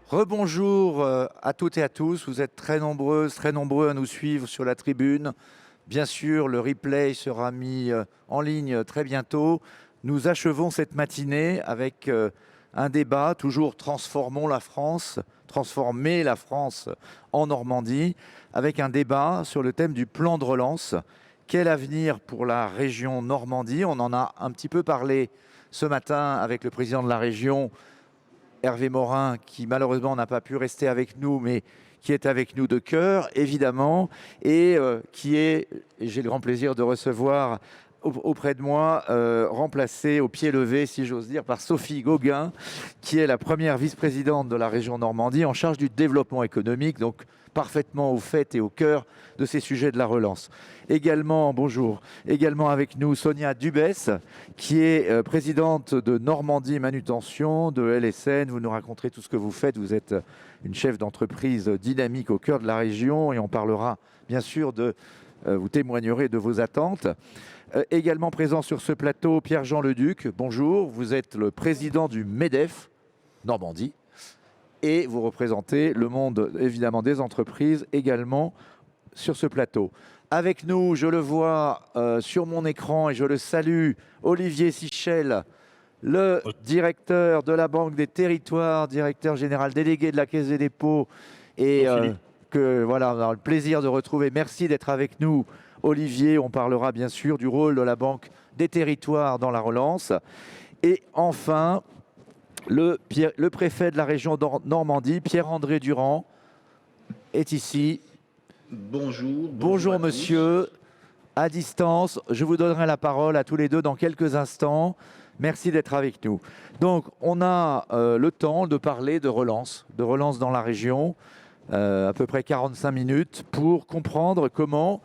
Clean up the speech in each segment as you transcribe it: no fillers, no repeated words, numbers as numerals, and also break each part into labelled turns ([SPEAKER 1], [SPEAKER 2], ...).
[SPEAKER 1] Rebonjour à toutes et à tous. Vous êtes très nombreuses, très nombreux à nous suivre sur la tribune. Bien sûr, le replay sera mis en ligne très bientôt. Nous achevons cette matinée avec un débat, toujours transformer la France en Normandie, avec un débat sur le thème du plan de relance. Quel avenir pour la région Normandie? On en a un petit peu parlé ce matin avec le président de la région, Hervé Morin, qui malheureusement n'a pas pu rester avec nous, mais qui est avec nous de cœur, évidemment, et j'ai le grand plaisir de recevoir auprès de moi, remplacée au pied levé, si j'ose dire, par Sophie Gauguin, qui est la première vice-présidente de la région Normandie en charge du développement économique, donc parfaitement au fait et au cœur de ces sujets de la relance. Également, bonjour, également avec nous Sonia Dubès, qui est présidente de Normandie Manutention, de LSN. Vous nous raconterez tout ce que vous faites. Vous êtes une chef d'entreprise dynamique au cœur de la région et on parlera bien sûr vous témoignerez de vos attentes. Également présent sur ce plateau, Pierre-Jean Leduc. Bonjour, vous êtes le président du MEDEF Normandie et vous représentez le monde évidemment des entreprises également sur ce plateau. Avec nous, je le vois sur mon écran et je le salue, Olivier Sichel, le directeur de la Banque des Territoires, directeur général délégué de la Caisse des dépôts et que voilà, on a le plaisir de retrouver. Merci d'être avec nous, Olivier. On parlera bien sûr du rôle de la Banque des Territoires dans la relance. Et enfin, le préfet de la région Normandie, Pierre-André Durand, est ici.
[SPEAKER 2] Bonjour.
[SPEAKER 1] Bonjour monsieur, à distance. Je vous donnerai la parole à tous les deux dans quelques instants. Merci d'être avec nous. Donc, on a le temps de parler de relance dans la région, à peu près 45 minutes, pour comprendre comment,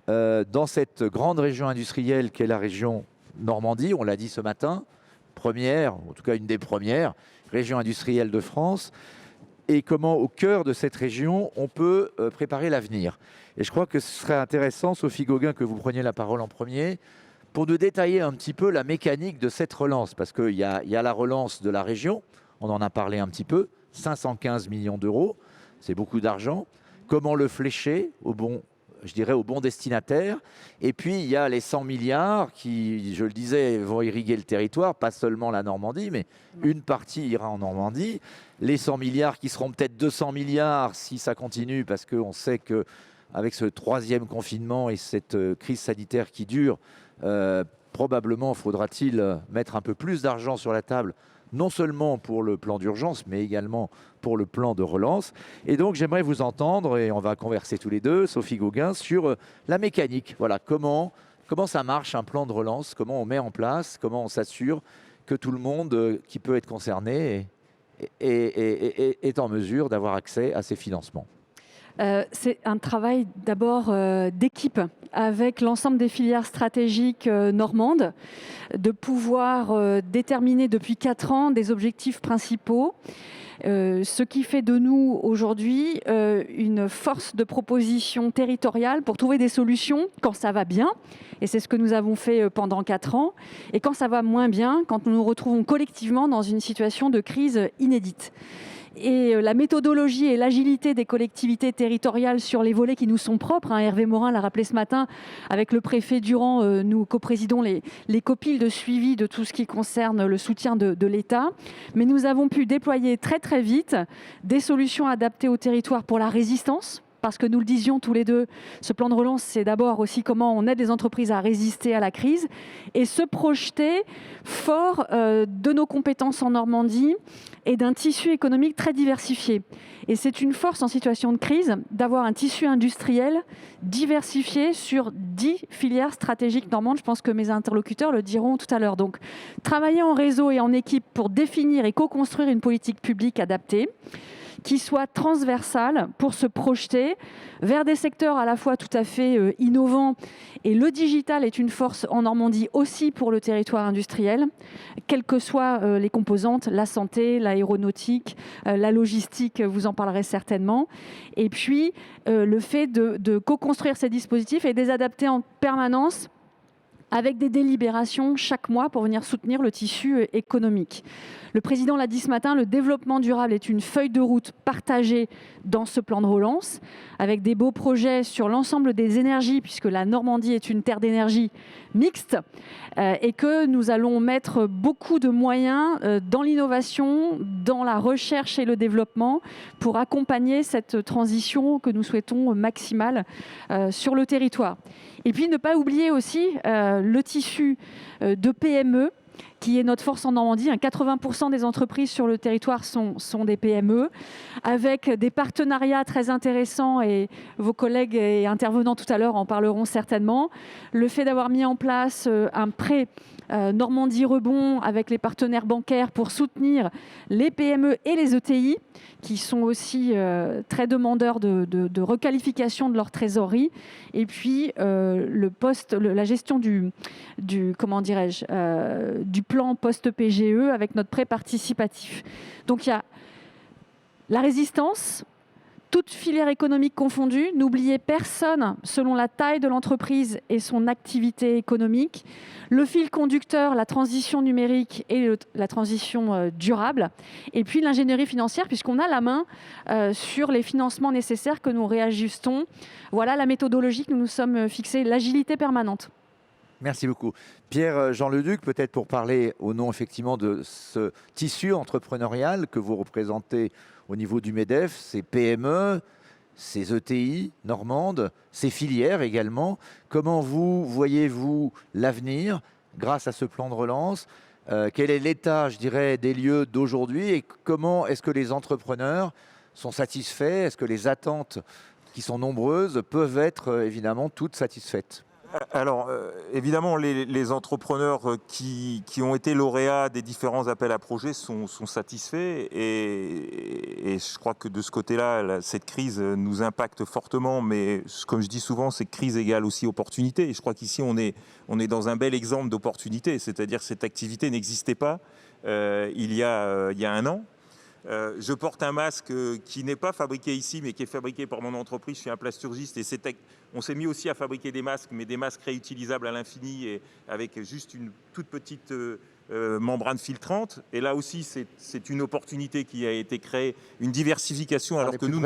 [SPEAKER 1] dans cette grande région industrielle qu'est la région Normandie, on l'a dit ce matin, première, en tout cas une des premières régions industrielles de France, et comment, au cœur de cette région, on peut préparer l'avenir. Et je crois que ce serait intéressant, Sophie Gauguin, que vous preniez la parole en premier, pour nous détailler un petit peu la mécanique de cette relance. Parce qu'il y a la relance de la région, on en a parlé un petit peu, 515 millions d'euros, c'est beaucoup d'argent. Comment le flécher au bon destinataire. Et puis, il y a les 100 milliards qui, je le disais, vont irriguer le territoire, pas seulement la Normandie, mais une partie ira en Normandie. Les 100 milliards qui seront peut-être 200 milliards si ça continue, parce qu'on sait qu'avec ce troisième confinement et cette crise sanitaire qui dure, probablement faudra-t-il mettre un peu plus d'argent sur la table, non seulement pour le plan d'urgence, mais également pour le plan de relance. Et donc, j'aimerais vous entendre, et on va converser tous les deux, Sophie Gauguin, sur la mécanique. Voilà, comment ça marche un plan de relance, comment on met en place, comment on s'assure que tout le monde qui peut être concerné est en mesure d'avoir accès à ces financements.
[SPEAKER 3] C'est un travail d'abord d'équipe avec l'ensemble des filières stratégiques normandes, de pouvoir déterminer depuis 4 ans des objectifs principaux. Ce qui fait de nous aujourd'hui une force de proposition territoriale pour trouver des solutions quand ça va bien, et c'est ce que nous avons fait pendant 4 ans, et quand ça va moins bien, quand nous nous retrouvons collectivement dans une situation de crise inédite. Et la méthodologie et l'agilité des collectivités territoriales sur les volets qui nous sont propres, Hervé Morin l'a rappelé ce matin, avec le préfet Durand, nous coprésidons les copiles de suivi de tout ce qui concerne le soutien de l'État. Mais nous avons pu déployer très très vite des solutions adaptées au territoire pour la résistance. Parce que nous le disions tous les deux, ce plan de relance, c'est d'abord aussi comment on aide les entreprises à résister à la crise et se projeter fort de nos compétences en Normandie et d'un tissu économique très diversifié. Et c'est une force en situation de crise d'avoir un tissu industriel diversifié sur 10 filières stratégiques normandes. Je pense que mes interlocuteurs le diront tout à l'heure. Donc, travailler en réseau et en équipe pour définir et co-construire une politique publique adaptée, qui soit transversale pour se projeter vers des secteurs à la fois tout à fait innovants. Et le digital est une force en Normandie aussi pour le territoire industriel, quelles que soient les composantes, la santé, l'aéronautique, la logistique, vous en parlerez certainement. Et puis, le fait de co-construire ces dispositifs et de les adapter en permanence avec des délibérations chaque mois pour venir soutenir le tissu économique. Le président l'a dit ce matin, le développement durable est une feuille de route partagée dans ce plan de relance, avec des beaux projets sur l'ensemble des énergies, puisque la Normandie est une terre d'énergie mixte, et que nous allons mettre beaucoup de moyens dans l'innovation, dans la recherche et le développement pour accompagner cette transition que nous souhaitons maximale sur le territoire. Et puis ne pas oublier aussi le tissu de PME, qui est notre force en Normandie. 80% des entreprises sur le territoire sont des PME, avec des partenariats très intéressants, et vos collègues et intervenants tout à l'heure en parleront certainement. Le fait d'avoir mis en place un prêt Normandie Rebond avec les partenaires bancaires pour soutenir les PME et les ETI, qui sont aussi très demandeurs de requalification de leur trésorerie. Et puis la gestion du plan post-PGE avec notre prêt participatif. Donc il y a la résistance, toute filière économique confondue. N'oubliez personne selon la taille de l'entreprise et son activité économique. Le fil conducteur, la transition numérique et la transition durable. Et puis l'ingénierie financière, puisqu'on a la main sur les financements nécessaires que nous réajustons. Voilà la méthodologie que nous nous sommes fixée, l'agilité permanente.
[SPEAKER 1] Merci beaucoup. Pierre-Jean Leduc, peut-être pour parler au nom effectivement de ce tissu entrepreneurial que vous représentez au niveau du MEDEF, ces PME, ces ETI normandes, ces filières également. Comment voyez-vous l'avenir grâce à ce plan de relance ? Quel est l'état, je dirais, des lieux d'aujourd'hui et comment est-ce que les entrepreneurs sont satisfaits ? Est-ce que les attentes qui sont nombreuses peuvent être évidemment toutes satisfaites ?
[SPEAKER 4] Alors, évidemment, les entrepreneurs qui ont été lauréats des différents appels à projets sont satisfaits et je crois que de ce côté-là, cette crise nous impacte fortement, mais comme je dis souvent, cette crise égale aussi opportunité. Et je crois qu'ici, on est dans un bel exemple d'opportunité, c'est-à-dire que cette activité n'existait pas il y a un an. Je porte un masque qui n'est pas fabriqué ici, mais qui est fabriqué par mon entreprise. Je suis un plasturgiste et on s'est mis aussi à fabriquer des masques, mais des masques réutilisables à l'infini et avec juste une toute petite membrane filtrante. Et là aussi, c'est une opportunité qui a été créée, une diversification, alors que nous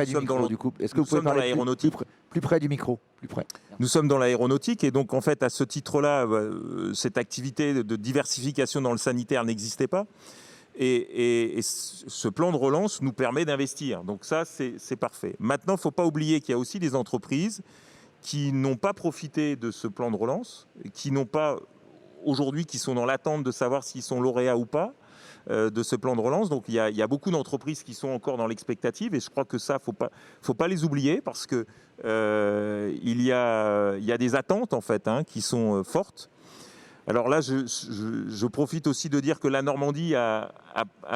[SPEAKER 4] sommes dans l'aéronautique.
[SPEAKER 1] Plus près du micro, plus près.
[SPEAKER 4] Nous sommes dans l'aéronautique et donc en fait, à ce titre-là, cette activité de diversification dans le sanitaire n'existait pas. Et ce plan de relance nous permet d'investir. Donc ça, c'est parfait. Maintenant, il ne faut pas oublier qu'il y a aussi des entreprises qui n'ont pas profité de ce plan de relance, qui n'ont pas, aujourd'hui, qui sont dans l'attente de savoir s'ils sont lauréats ou pas de ce plan de relance. Donc il y a beaucoup d'entreprises qui sont encore dans l'expectative et je crois que ça, faut pas les oublier parce que il y a des attentes en fait qui sont fortes. Alors là, je profite aussi de dire que la Normandie a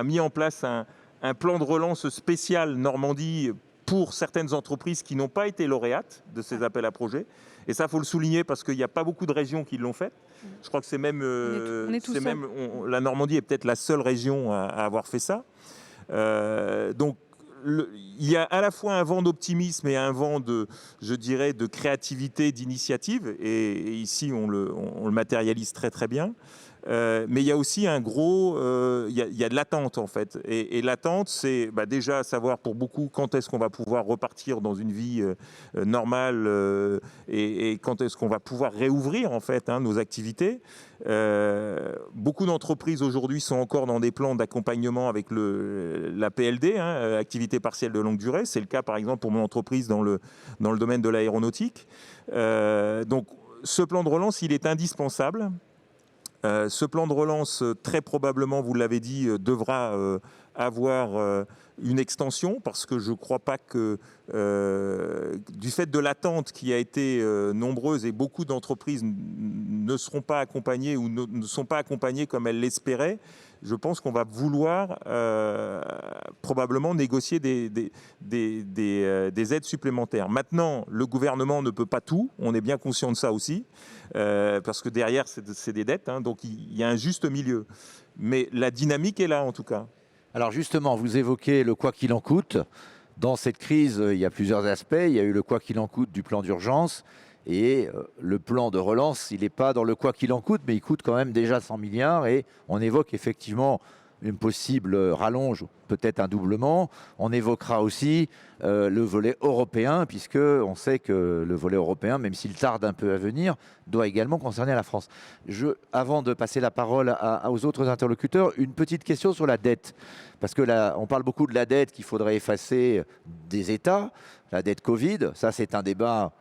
[SPEAKER 4] mis en place un plan de relance spécial Normandie pour certaines entreprises qui n'ont pas été lauréates de ces appels à projets. Et ça, il faut le souligner parce qu'il n'y a pas beaucoup de régions qui l'ont fait. Je crois que c'est même, la Normandie est peut-être la seule région à avoir fait ça. Donc, il y a à la fois un vent d'optimisme et un vent de créativité, d'initiative. Et ici, on le matérialise très très bien. Mais il y a aussi il y a de l'attente en fait. Et l'attente, c'est déjà savoir pour beaucoup quand est-ce qu'on va pouvoir repartir dans une vie normale et quand est-ce qu'on va pouvoir réouvrir en fait nos activités. Beaucoup d'entreprises aujourd'hui sont encore dans des plans d'accompagnement avec la PLD, activité partielle de longue durée. C'est le cas par exemple pour mon entreprise dans le domaine de l'aéronautique. Donc ce plan de relance, il est indispensable. Ce plan de relance, très probablement, vous l'avez dit, devra avoir une extension parce que je ne crois pas que, du fait de l'attente qui a été nombreuse et beaucoup d'entreprises ne seront pas accompagnées ou ne sont pas accompagnées comme elles l'espéraient, je pense qu'on va vouloir probablement négocier des aides supplémentaires. Maintenant, le gouvernement ne peut pas tout, on est bien conscient de ça aussi, parce que derrière, c'est des dettes, donc il y a un juste milieu. Mais la dynamique est là, en tout cas.
[SPEAKER 1] Alors justement, vous évoquez le quoi qu'il en coûte. Dans cette crise, il y a plusieurs aspects. Il y a eu le quoi qu'il en coûte du plan d'urgence. Et le plan de relance, il n'est pas dans le quoi qu'il en coûte, mais il coûte quand même déjà 100 milliards. Et on évoque effectivement une possible rallonge, peut-être un doublement. On évoquera aussi le volet européen, puisqu'on sait que le volet européen, même s'il tarde un peu à venir, doit également concerner la France. Avant de passer la parole aux autres interlocuteurs, une petite question sur la dette. Parce que là, on parle beaucoup de la dette qu'il faudrait effacer des États, la dette Covid. Ça, c'est un débat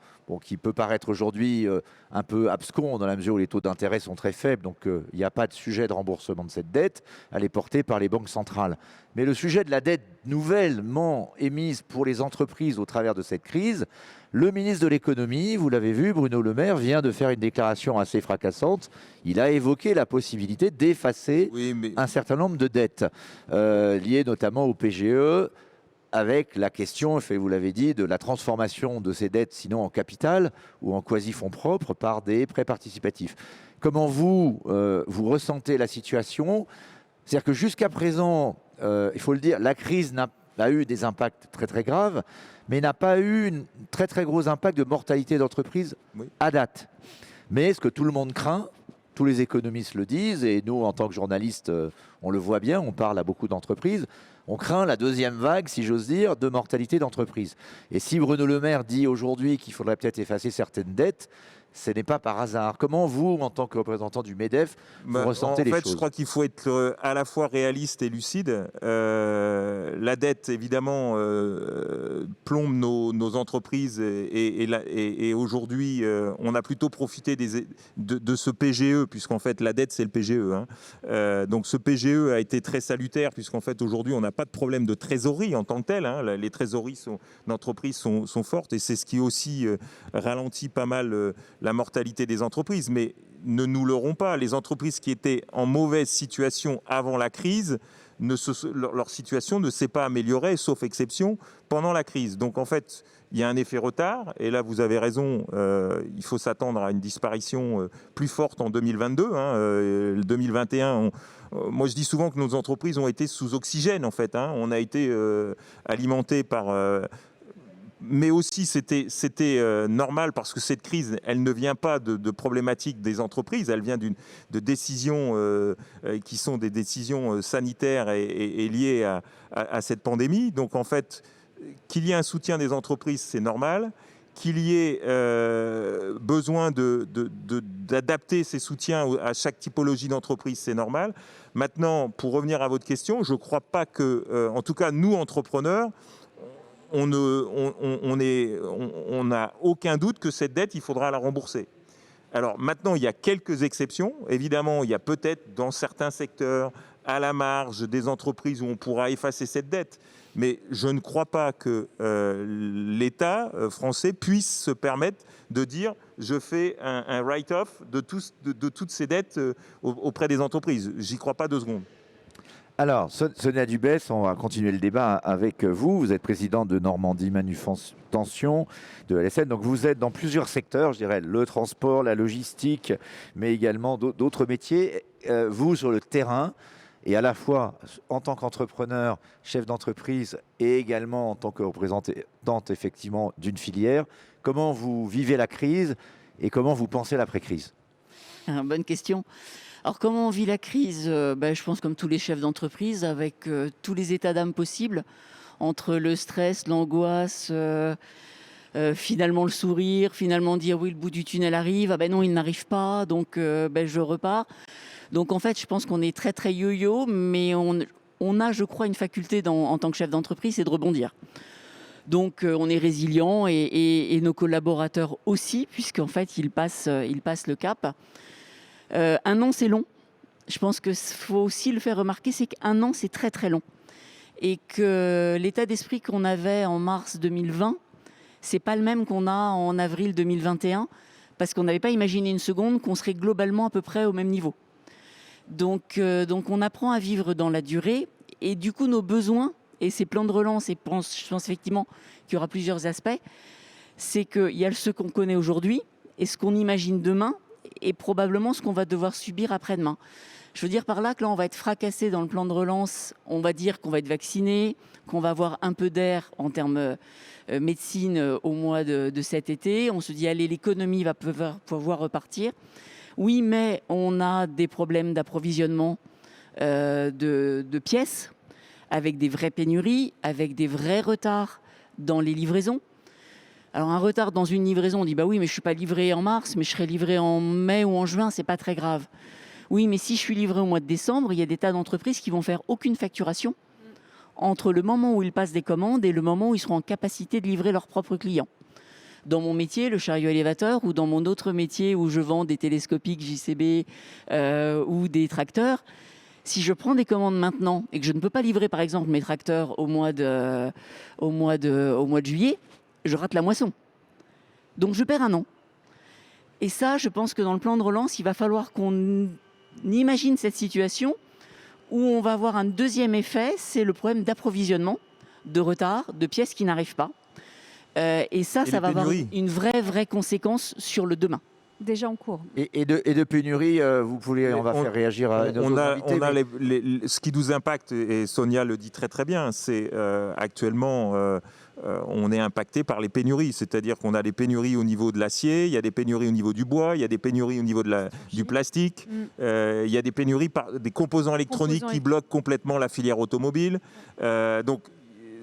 [SPEAKER 1] qui peut paraître aujourd'hui un peu abscon dans la mesure où les taux d'intérêt sont très faibles. Donc, il n'y a pas de sujet de remboursement de cette dette. Elle est portée par les banques centrales. Mais le sujet de la dette nouvellement émise pour les entreprises au travers de cette crise, le ministre de l'économie, vous l'avez vu, Bruno Le Maire, vient de faire une déclaration assez fracassante. Il a évoqué la possibilité d'effacer un certain nombre de dettes liées notamment au PGE, avec la question, vous l'avez dit, de la transformation de ces dettes, sinon en capital ou en quasi-fonds propres, par des prêts participatifs. Comment vous ressentez la situation? C'est-à-dire que jusqu'à présent, il faut le dire, la crise a eu des impacts très très graves, mais n'a pas eu un très très gros impact de mortalité d'entreprise à date. Mais ce que tout le monde craint, tous les économistes le disent, et nous, en tant que journalistes, on le voit bien, on parle à beaucoup d'entreprises, on craint la deuxième vague, si j'ose dire, de mortalité d'entreprise. Et si Bruno Le Maire dit aujourd'hui qu'il faudrait peut-être effacer certaines dettes, ce n'est pas par hasard. Comment vous, en tant que représentant du MEDEF, vous ressentez les choses?
[SPEAKER 4] En fait, je crois qu'il faut être à la fois réaliste et lucide. La dette, évidemment, plombe nos entreprises et aujourd'hui, on a plutôt profité de ce PGE, puisqu'en fait, la dette, c'est le PGE. Donc, ce PGE a été très salutaire, puisqu'en fait, aujourd'hui, on n'a pas de problème de trésorerie en tant que tel. Les trésoreries d'entreprises sont fortes et c'est ce qui aussi ralentit pas mal la mortalité des entreprises, mais ne nous leurrons pas, les entreprises qui étaient en mauvaise situation avant la crise, leur situation ne s'est pas améliorée, sauf exception, pendant la crise. Donc en fait, il y a un effet retard, et là vous avez raison, il faut s'attendre à une disparition plus forte en 2022. 2021, moi je dis souvent que nos entreprises ont été sous oxygène en fait. On a été alimentés par... mais aussi, c'était normal parce que cette crise, elle ne vient pas de problématiques des entreprises, elle vient de décisions qui sont des décisions sanitaires et liées à cette pandémie. Donc en fait, qu'il y ait un soutien des entreprises, c'est normal. Qu'il y ait besoin d'adapter ces soutiens à chaque typologie d'entreprise, c'est normal. Maintenant, pour revenir à votre question, je ne crois pas que, en tout cas, nous, entrepreneurs, on n'a aucun doute que cette dette, il faudra la rembourser. Alors maintenant, il y a quelques exceptions. Évidemment, il y a peut-être dans certains secteurs, à la marge, des entreprises où on pourra effacer cette dette. Mais je ne crois pas que l'État français puisse se permettre de dire je fais un write-off de toutes ces dettes auprès des entreprises. J'y crois pas 2 secondes.
[SPEAKER 1] Alors, Sonia Dubès, on va continuer le débat avec vous. Vous êtes présidente de Normandie Manutention de LSN. Donc, vous êtes dans plusieurs secteurs, je dirais, le transport, la logistique, mais également d'autres métiers. Vous, sur le terrain, et à la fois en tant qu'entrepreneur, chef d'entreprise, et également en tant que représentante, effectivement, d'une filière, comment vous vivez la crise et comment vous pensez l'après-crise?
[SPEAKER 5] Bonne question. Alors, comment on vit la crise? Je pense comme tous les chefs d'entreprise, avec tous les états d'âme possibles, entre le stress, l'angoisse, finalement le sourire, finalement dire oui, le bout du tunnel arrive, non, il n'arrive pas, donc je repars. Donc en fait, je pense qu'on est très très yo-yo, mais on a, je crois, une faculté en tant que chef d'entreprise, c'est de rebondir. Donc on est résilient et nos collaborateurs aussi, puisqu'en fait, ils passent le cap. 1 an, c'est long. Je pense qu'il faut aussi le faire remarquer, c'est qu'1 an, c'est très très long. Et que l'état d'esprit qu'on avait en mars 2020, c'est pas le même qu'on a en avril 2021, parce qu'on n'avait pas imaginé une seconde qu'on serait globalement à peu près au même niveau. Donc on apprend à vivre dans la durée, et du coup nos besoins, et ces plans de relance, et je pense effectivement qu'il y aura plusieurs aspects, c'est qu'il y a ce qu'on connaît aujourd'hui, et ce qu'on imagine demain, et probablement ce qu'on va devoir subir après-demain. Je veux dire par là que là, on va être fracassé dans le plan de relance. On va dire qu'on va être vacciné, qu'on va avoir un peu d'air en termes médecine au mois de cet été. On se dit, allez, l'économie va pouvoir repartir. Oui, mais on a des problèmes d'approvisionnement de pièces, avec des vraies pénuries, avec des vrais retards dans les livraisons. Alors un retard dans une livraison, on dit bah oui, mais je suis pas livré en mars, mais je serai livré en mai ou en juin, c'est pas très grave. Oui, mais si je suis livré au mois de décembre, il y a des tas d'entreprises qui vont faire aucune facturation entre le moment où ils passent des commandes et le moment où ils seront en capacité de livrer leurs propres clients. Dans mon métier, le chariot élévateur, ou dans mon autre métier où je vends des télescopiques JCB ou des tracteurs, si je prends des commandes maintenant et que je ne peux pas livrer par exemple mes tracteurs au mois de juillet, je rate la moisson. Donc je perds un an. Et ça, je pense que dans le plan de relance, il va falloir qu'on imagine cette situation où on va avoir un deuxième effet, c'est le problème d'approvisionnement, de retard, de pièces qui n'arrivent pas. Et ça va avoir une vraie conséquence sur le demain.
[SPEAKER 3] Déjà en cours.
[SPEAKER 1] Et de pénurie, on va faire réagir à nos invités.
[SPEAKER 4] Ce qui nous impacte, et Sonia le dit très très bien, c'est actuellement on est impacté par les pénuries. C'est-à-dire qu'on a des pénuries au niveau de l'acier, il y a des pénuries au niveau du bois, il y a des pénuries au niveau du plastique, il y a des pénuries des composants électroniques qui bloquent complètement la filière automobile. Donc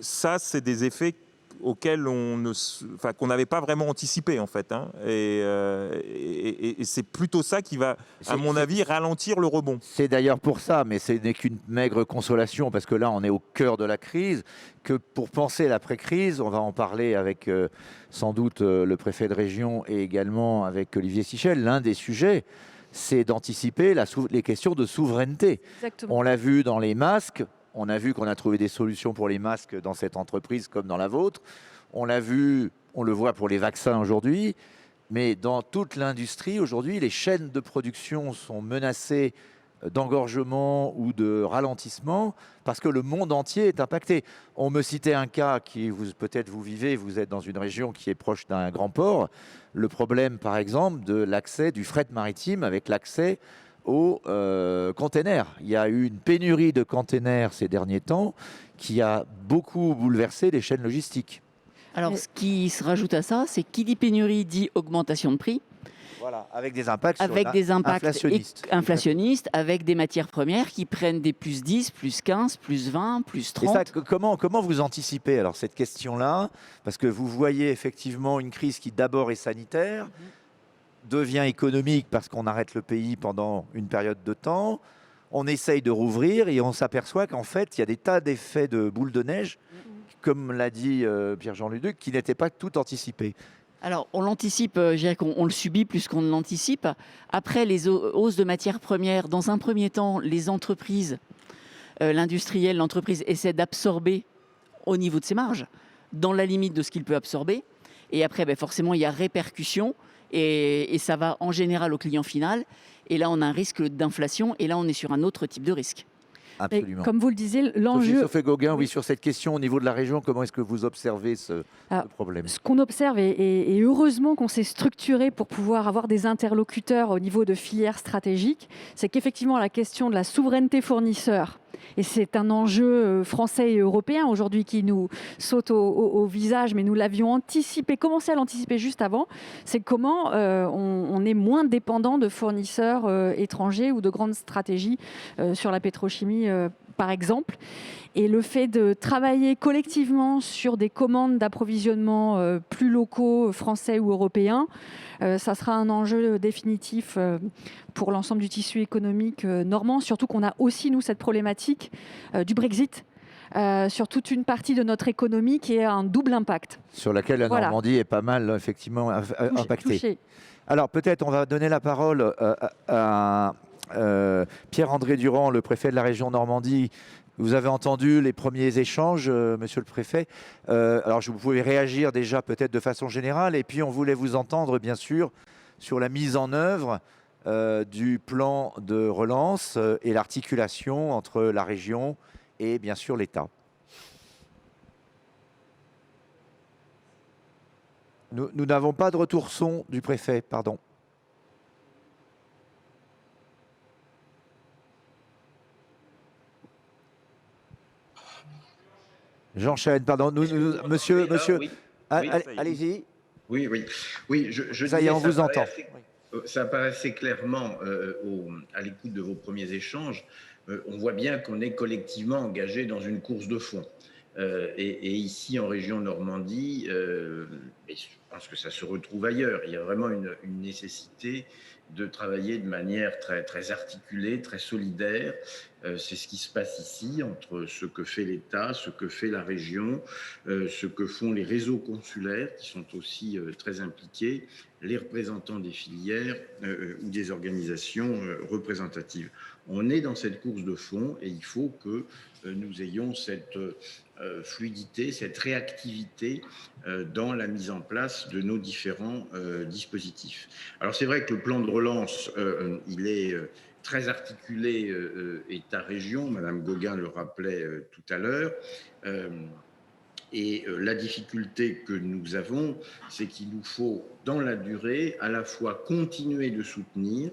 [SPEAKER 4] ça, c'est des effets auxquels qu'on n'avait pas vraiment anticipé en fait, hein. Et c'est plutôt ça qui va, à mon avis, ralentir le rebond.
[SPEAKER 1] C'est d'ailleurs pour ça, mais ce n'est qu'une maigre consolation, parce que là on est au cœur de la crise, que pour penser l'après-crise, on va en parler avec sans doute le préfet de région et également avec Olivier Sichel. L'un des sujets, c'est d'anticiper les questions de souveraineté.
[SPEAKER 3] Exactement.
[SPEAKER 1] On l'a vu dans les masques. On a vu qu'on a trouvé des solutions pour les masques dans cette entreprise comme dans la vôtre. On l'a vu, on le voit pour les vaccins aujourd'hui. Mais dans toute l'industrie aujourd'hui, les chaînes de production sont menacées d'engorgement ou de ralentissement parce que le monde entier est impacté. On me citait un cas qui, peut-être vous vivez, vous êtes dans une région qui est proche d'un grand port. Le problème, par exemple, de l'accès du fret maritime avec l'accès aux containers. Il y a eu une pénurie de containers ces derniers temps qui a beaucoup bouleversé les chaînes logistiques.
[SPEAKER 5] Alors, ce qui se rajoute à ça, c'est qui dit pénurie dit augmentation de prix.
[SPEAKER 1] Voilà, avec des impacts
[SPEAKER 5] inflationnistes, avec des matières premières qui prennent des plus 10, plus 15, plus 20, plus 30.
[SPEAKER 1] Et ça, comment vous anticipez alors cette question-là? Parce que vous voyez effectivement une crise qui d'abord est sanitaire, devient économique parce qu'on arrête le pays pendant une période de temps, on essaye de rouvrir et on s'aperçoit qu'en fait, il y a des tas d'effets de boule de neige, comme l'a dit Pierre-Jean Leduc, qui n'étaient pas tout anticipés.
[SPEAKER 5] Alors, on l'anticipe, je dirais qu'on le subit plus qu'on ne l'anticipe. Après, les hausses de matières premières, dans un premier temps, les entreprises, l'industriel, l'entreprise essaie d'absorber au niveau de ses marges, dans la limite de ce qu'il peut absorber. Et après, forcément, il y a répercussion. Et ça va en général au client final. Et là, on a un risque d'inflation. Et là, on est sur un autre type de risque.
[SPEAKER 1] Absolument.
[SPEAKER 3] Et comme vous le disiez, l'enjeu...
[SPEAKER 1] Sophie Gauguin, oui, sur cette question au niveau de la région, comment est-ce que vous observez ce problème?
[SPEAKER 3] Ce qu'on observe, et heureusement qu'on s'est structuré pour pouvoir avoir des interlocuteurs au niveau de filières stratégiques, c'est qu'effectivement la question de la souveraineté fournisseur, et c'est un enjeu français et européen aujourd'hui qui nous saute au visage, mais nous l'avions anticipé, commencé à l'anticiper juste avant, c'est comment on est moins dépendant de fournisseurs étrangers ou de grandes stratégies sur la pétrochimie par exemple. Et le fait de travailler collectivement sur des commandes d'approvisionnement plus locaux, français ou européens, ça sera un enjeu définitif pour l'ensemble du tissu économique normand, surtout qu'on a aussi, nous, cette problématique du Brexit. Sur toute une partie de notre économie qui a un double impact.
[SPEAKER 1] Sur laquelle la Normandie est pas mal effectivement impactée. Alors peut-être on va donner la parole à Pierre-André Durand, le préfet de la région Normandie. Vous avez entendu les premiers échanges, monsieur le préfet. Alors vous pouvez réagir déjà peut-être de façon générale, et puis on voulait vous entendre bien sûr sur la mise en œuvre du plan de relance et l'articulation entre la région et bien sûr l'État. Nous n'avons pas de retour son du préfet, pardon. J'enchaîne, pardon. Monsieur,
[SPEAKER 2] Oui,
[SPEAKER 1] allez-y.
[SPEAKER 2] oui, je
[SPEAKER 1] Ça y est,
[SPEAKER 2] disais,
[SPEAKER 1] on vous entend.
[SPEAKER 2] ça paraissait clairement à l'écoute de vos premiers échanges. On voit bien qu'on est collectivement engagé dans une course de fond. Et ici, en région Normandie, et je pense que ça se retrouve ailleurs. Il y a vraiment une nécessité de travailler de manière très, très articulée, très solidaire. C'est ce qui se passe ici entre ce que fait l'État, ce que fait la région, ce que font les réseaux consulaires qui sont aussi très impliqués, les représentants des filières ou des organisations représentatives. On est dans cette course de fond et il faut que nous ayons cette fluidité, cette réactivité dans la mise en place de nos différents dispositifs. Alors c'est vrai que le plan de relance, il est très articulé État-région, Madame Gauguin le rappelait tout à l'heure. Et la difficulté que nous avons, c'est qu'il nous faut, dans la durée, à la fois continuer de soutenir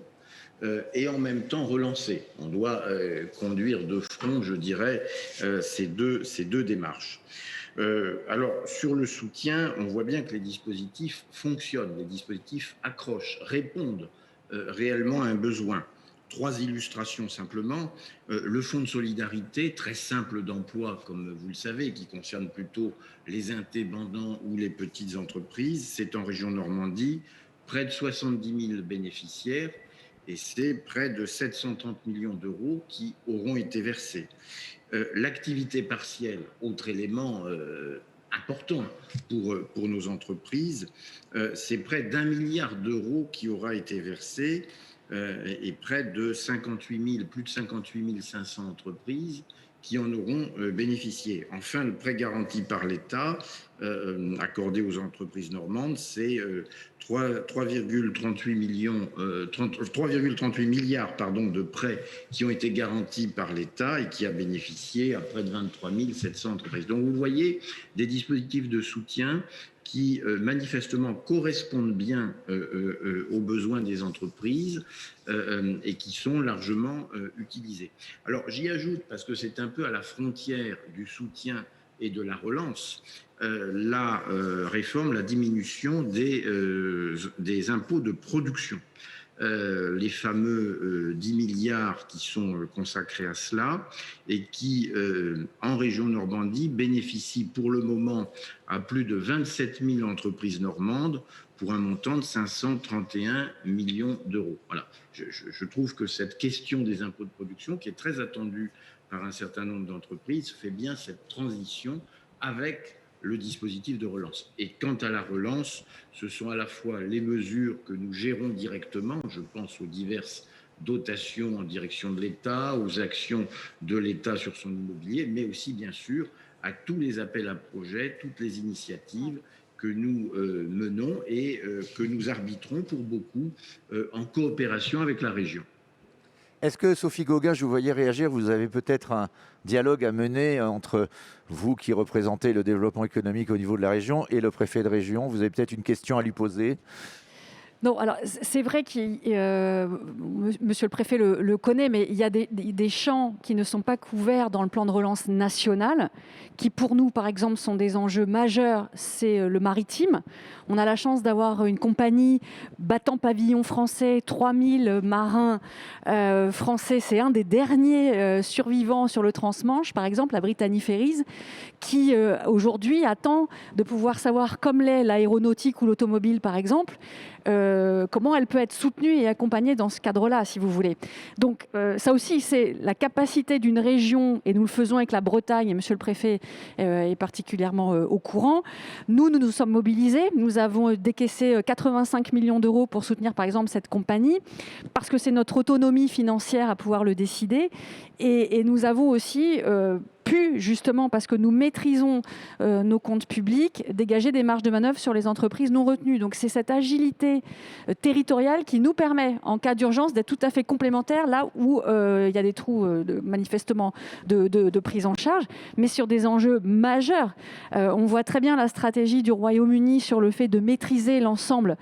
[SPEAKER 2] et en même temps relancer. On doit conduire de front, je dirais, ces deux démarches. Alors, sur le soutien, on voit bien que les dispositifs fonctionnent, les dispositifs accrochent, répondent réellement à un besoin. 3 illustrations simplement. Le fonds de solidarité, très simple d'emploi, comme vous le savez, qui concerne plutôt les indépendants ou les petites entreprises, c'est en région Normandie, près de 70 000 bénéficiaires, et c'est près de 730 millions d'euros qui auront été versés. L'activité partielle, autre élément important pour nos entreprises, c'est près d'1 milliard d'euros qui aura été versé et près de plus de 58 500 entreprises qui en auront bénéficié. Enfin, le prêt garanti par l'État accordé aux entreprises normandes, c'est 3,38 milliards de prêts qui ont été garantis par l'État et qui a bénéficié à près de 23 700 entreprises. Donc vous voyez des dispositifs de soutien qui manifestement correspondent bien aux besoins des entreprises et qui sont largement utilisés. Alors j'y ajoute, parce que c'est un peu à la frontière du soutien et de la relance, la réforme, la diminution des impôts de production. Les fameux 10 milliards qui sont consacrés à cela et qui, en région Normandie, bénéficient pour le moment à plus de 27 000 entreprises normandes pour un montant de 531 millions d'euros. Voilà. Je trouve que cette question des impôts de production, qui est très attendue par un certain nombre d'entreprises, fait bien cette transition avec le dispositif de relance. Et quant à la relance, ce sont à la fois les mesures que nous gérons directement, je pense aux diverses dotations en direction de l'État, aux actions de l'État sur son immobilier, mais aussi bien sûr à tous les appels à projets, toutes les initiatives que nous menons et que nous arbitrons pour beaucoup en coopération avec la région.
[SPEAKER 1] Est-ce que, Sophie Gauguin, je vous voyais réagir, vous avez peut-être un dialogue à mener entre vous qui représentez le développement économique au niveau de la région et le préfet de région. Vous avez peut-être une question à lui poser.
[SPEAKER 3] Non, alors c'est vrai que monsieur le préfet le connaît, mais il y a des champs qui ne sont pas couverts dans le plan de relance national, qui pour nous, par exemple, sont des enjeux majeurs. C'est le maritime. On a la chance d'avoir une compagnie battant pavillon français, 3000 marins français. C'est un des derniers survivants sur le transmanche, par exemple, la Brittany Ferries, qui aujourd'hui attend de pouvoir savoir, comme l'est l'aéronautique ou l'automobile, par exemple, comment elle peut être soutenue et accompagnée dans ce cadre-là, si vous voulez. Donc ça aussi, c'est la capacité d'une région, et nous le faisons avec la Bretagne, et monsieur le préfet est particulièrement au courant. Nous sommes mobilisés, nous avons décaissé 85 millions d'euros pour soutenir par exemple cette compagnie, parce que c'est notre autonomie financière à pouvoir le décider, et nous avons aussi pu, justement parce que nous maîtrisons nos comptes publics, dégager des marges de manœuvre sur les entreprises non retenues. Donc c'est cette agilité territoriale qui nous permet, en cas d'urgence, d'être tout à fait complémentaires là où il y a des trous manifestement de prise en charge, mais sur des enjeux majeurs. On voit très bien la stratégie du Royaume-Uni sur le fait de maîtriser l'ensemble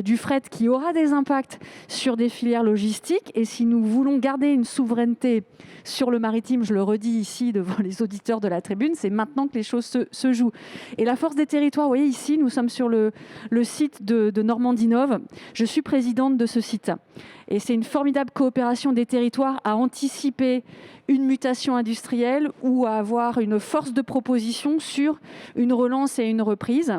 [SPEAKER 3] du fret qui aura des impacts sur des filières logistiques. Et si nous voulons garder une souveraineté sur le maritime, je le redis ici devant les auditeurs de la tribune, c'est maintenant que les choses se jouent. Et la force des territoires, vous voyez ici, nous sommes sur le site de Normandie-Nove. Je suis présidente de ce site. Et c'est une formidable coopération des territoires à anticiper une mutation industrielle ou à avoir une force de proposition sur une relance et une reprise.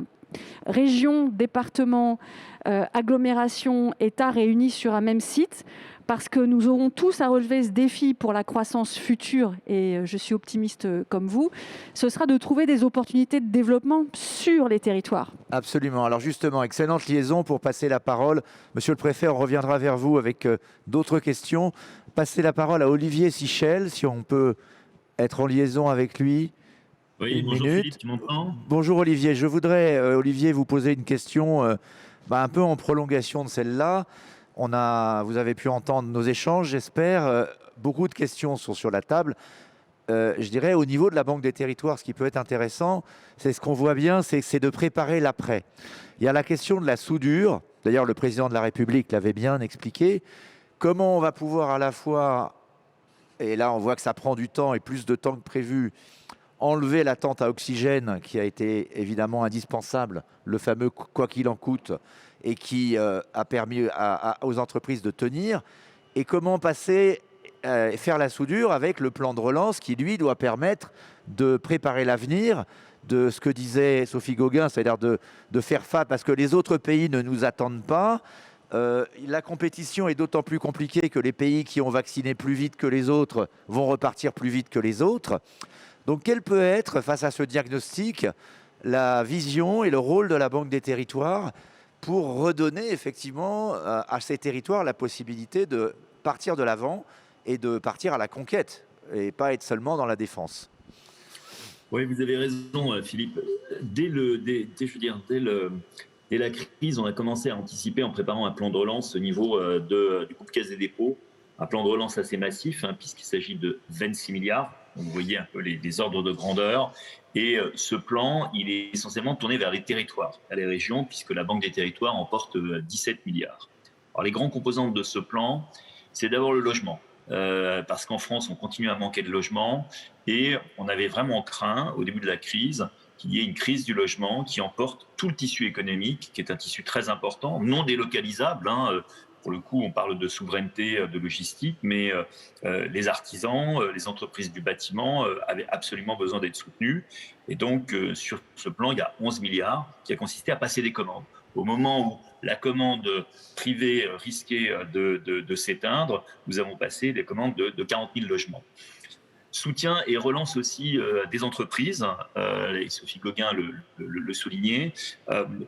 [SPEAKER 3] Région, département, agglomération, État réunis sur un même site, parce que nous aurons tous à relever ce défi pour la croissance future, et je suis optimiste comme vous, ce sera de trouver des opportunités de développement sur les territoires.
[SPEAKER 1] Absolument. Alors justement, excellente liaison pour passer la parole. Monsieur le préfet, on reviendra vers vous avec d'autres questions. Passer la parole à Olivier Sichel, si on peut être en liaison avec lui.
[SPEAKER 6] Oui, bonjour Philippe, tu m'entends ?
[SPEAKER 1] Bonjour Olivier, je voudrais, Olivier, vous poser une question un peu en prolongation de celle-là. Vous avez pu entendre nos échanges, j'espère. Beaucoup de questions sont sur la table. Je dirais au niveau de la Banque des Territoires, ce qui peut être intéressant, c'est ce qu'on voit bien, c'est de préparer l'après. Il y a la question de la soudure. D'ailleurs, le président de la République l'avait bien expliqué. Comment on va pouvoir à la fois, et là on voit que ça prend du temps et plus de temps que prévu, enlever la tente à oxygène qui a été évidemment indispensable, le fameux quoi qu'il en coûte, et qui a permis aux entreprises de tenir, et comment passer et faire la soudure avec le plan de relance qui, lui, doit permettre de préparer l'avenir, de ce que disait Sophie Gauguin, c'est-à-dire de faire face, parce que les autres pays ne nous attendent pas. La compétition est d'autant plus compliquée que les pays qui ont vacciné plus vite que les autres vont repartir plus vite que les autres. Donc, quel peut être, face à ce diagnostic, la vision et le rôle de la Banque des Territoires pour redonner effectivement à ces territoires la possibilité de partir de l'avant et de partir à la conquête et pas être seulement dans la défense?
[SPEAKER 6] Oui, vous avez raison, Philippe. Dès la crise, on a commencé à anticiper en préparant un plan de relance au niveau du groupe Caisse des dépôts. Un plan de relance assez massif, puisqu'il s'agit de 26 milliards. Donc, vous voyez un peu les ordres de grandeur. Et ce plan, il est essentiellement tourné vers les territoires, vers les régions, puisque la Banque des Territoires en porte 17 milliards. Alors, les grands composantes de ce plan, c'est d'abord le logement. Parce qu'en France, on continue à manquer de logement. Et on avait vraiment craint, au début de la crise, qu'il y ait une crise du logement qui emporte tout le tissu économique, qui est un tissu très important, non délocalisable. Pour le coup, on parle de souveraineté de logistique, mais les artisans, les entreprises du bâtiment avaient absolument besoin d'être soutenus. Et donc, sur ce plan, il y a 11 milliards qui a consisté à passer des commandes. Au moment où la commande privée risquait de s'éteindre, nous avons passé des commandes de 40 000 logements. Soutien et relance aussi des entreprises, et Sophie Gauguin le soulignait.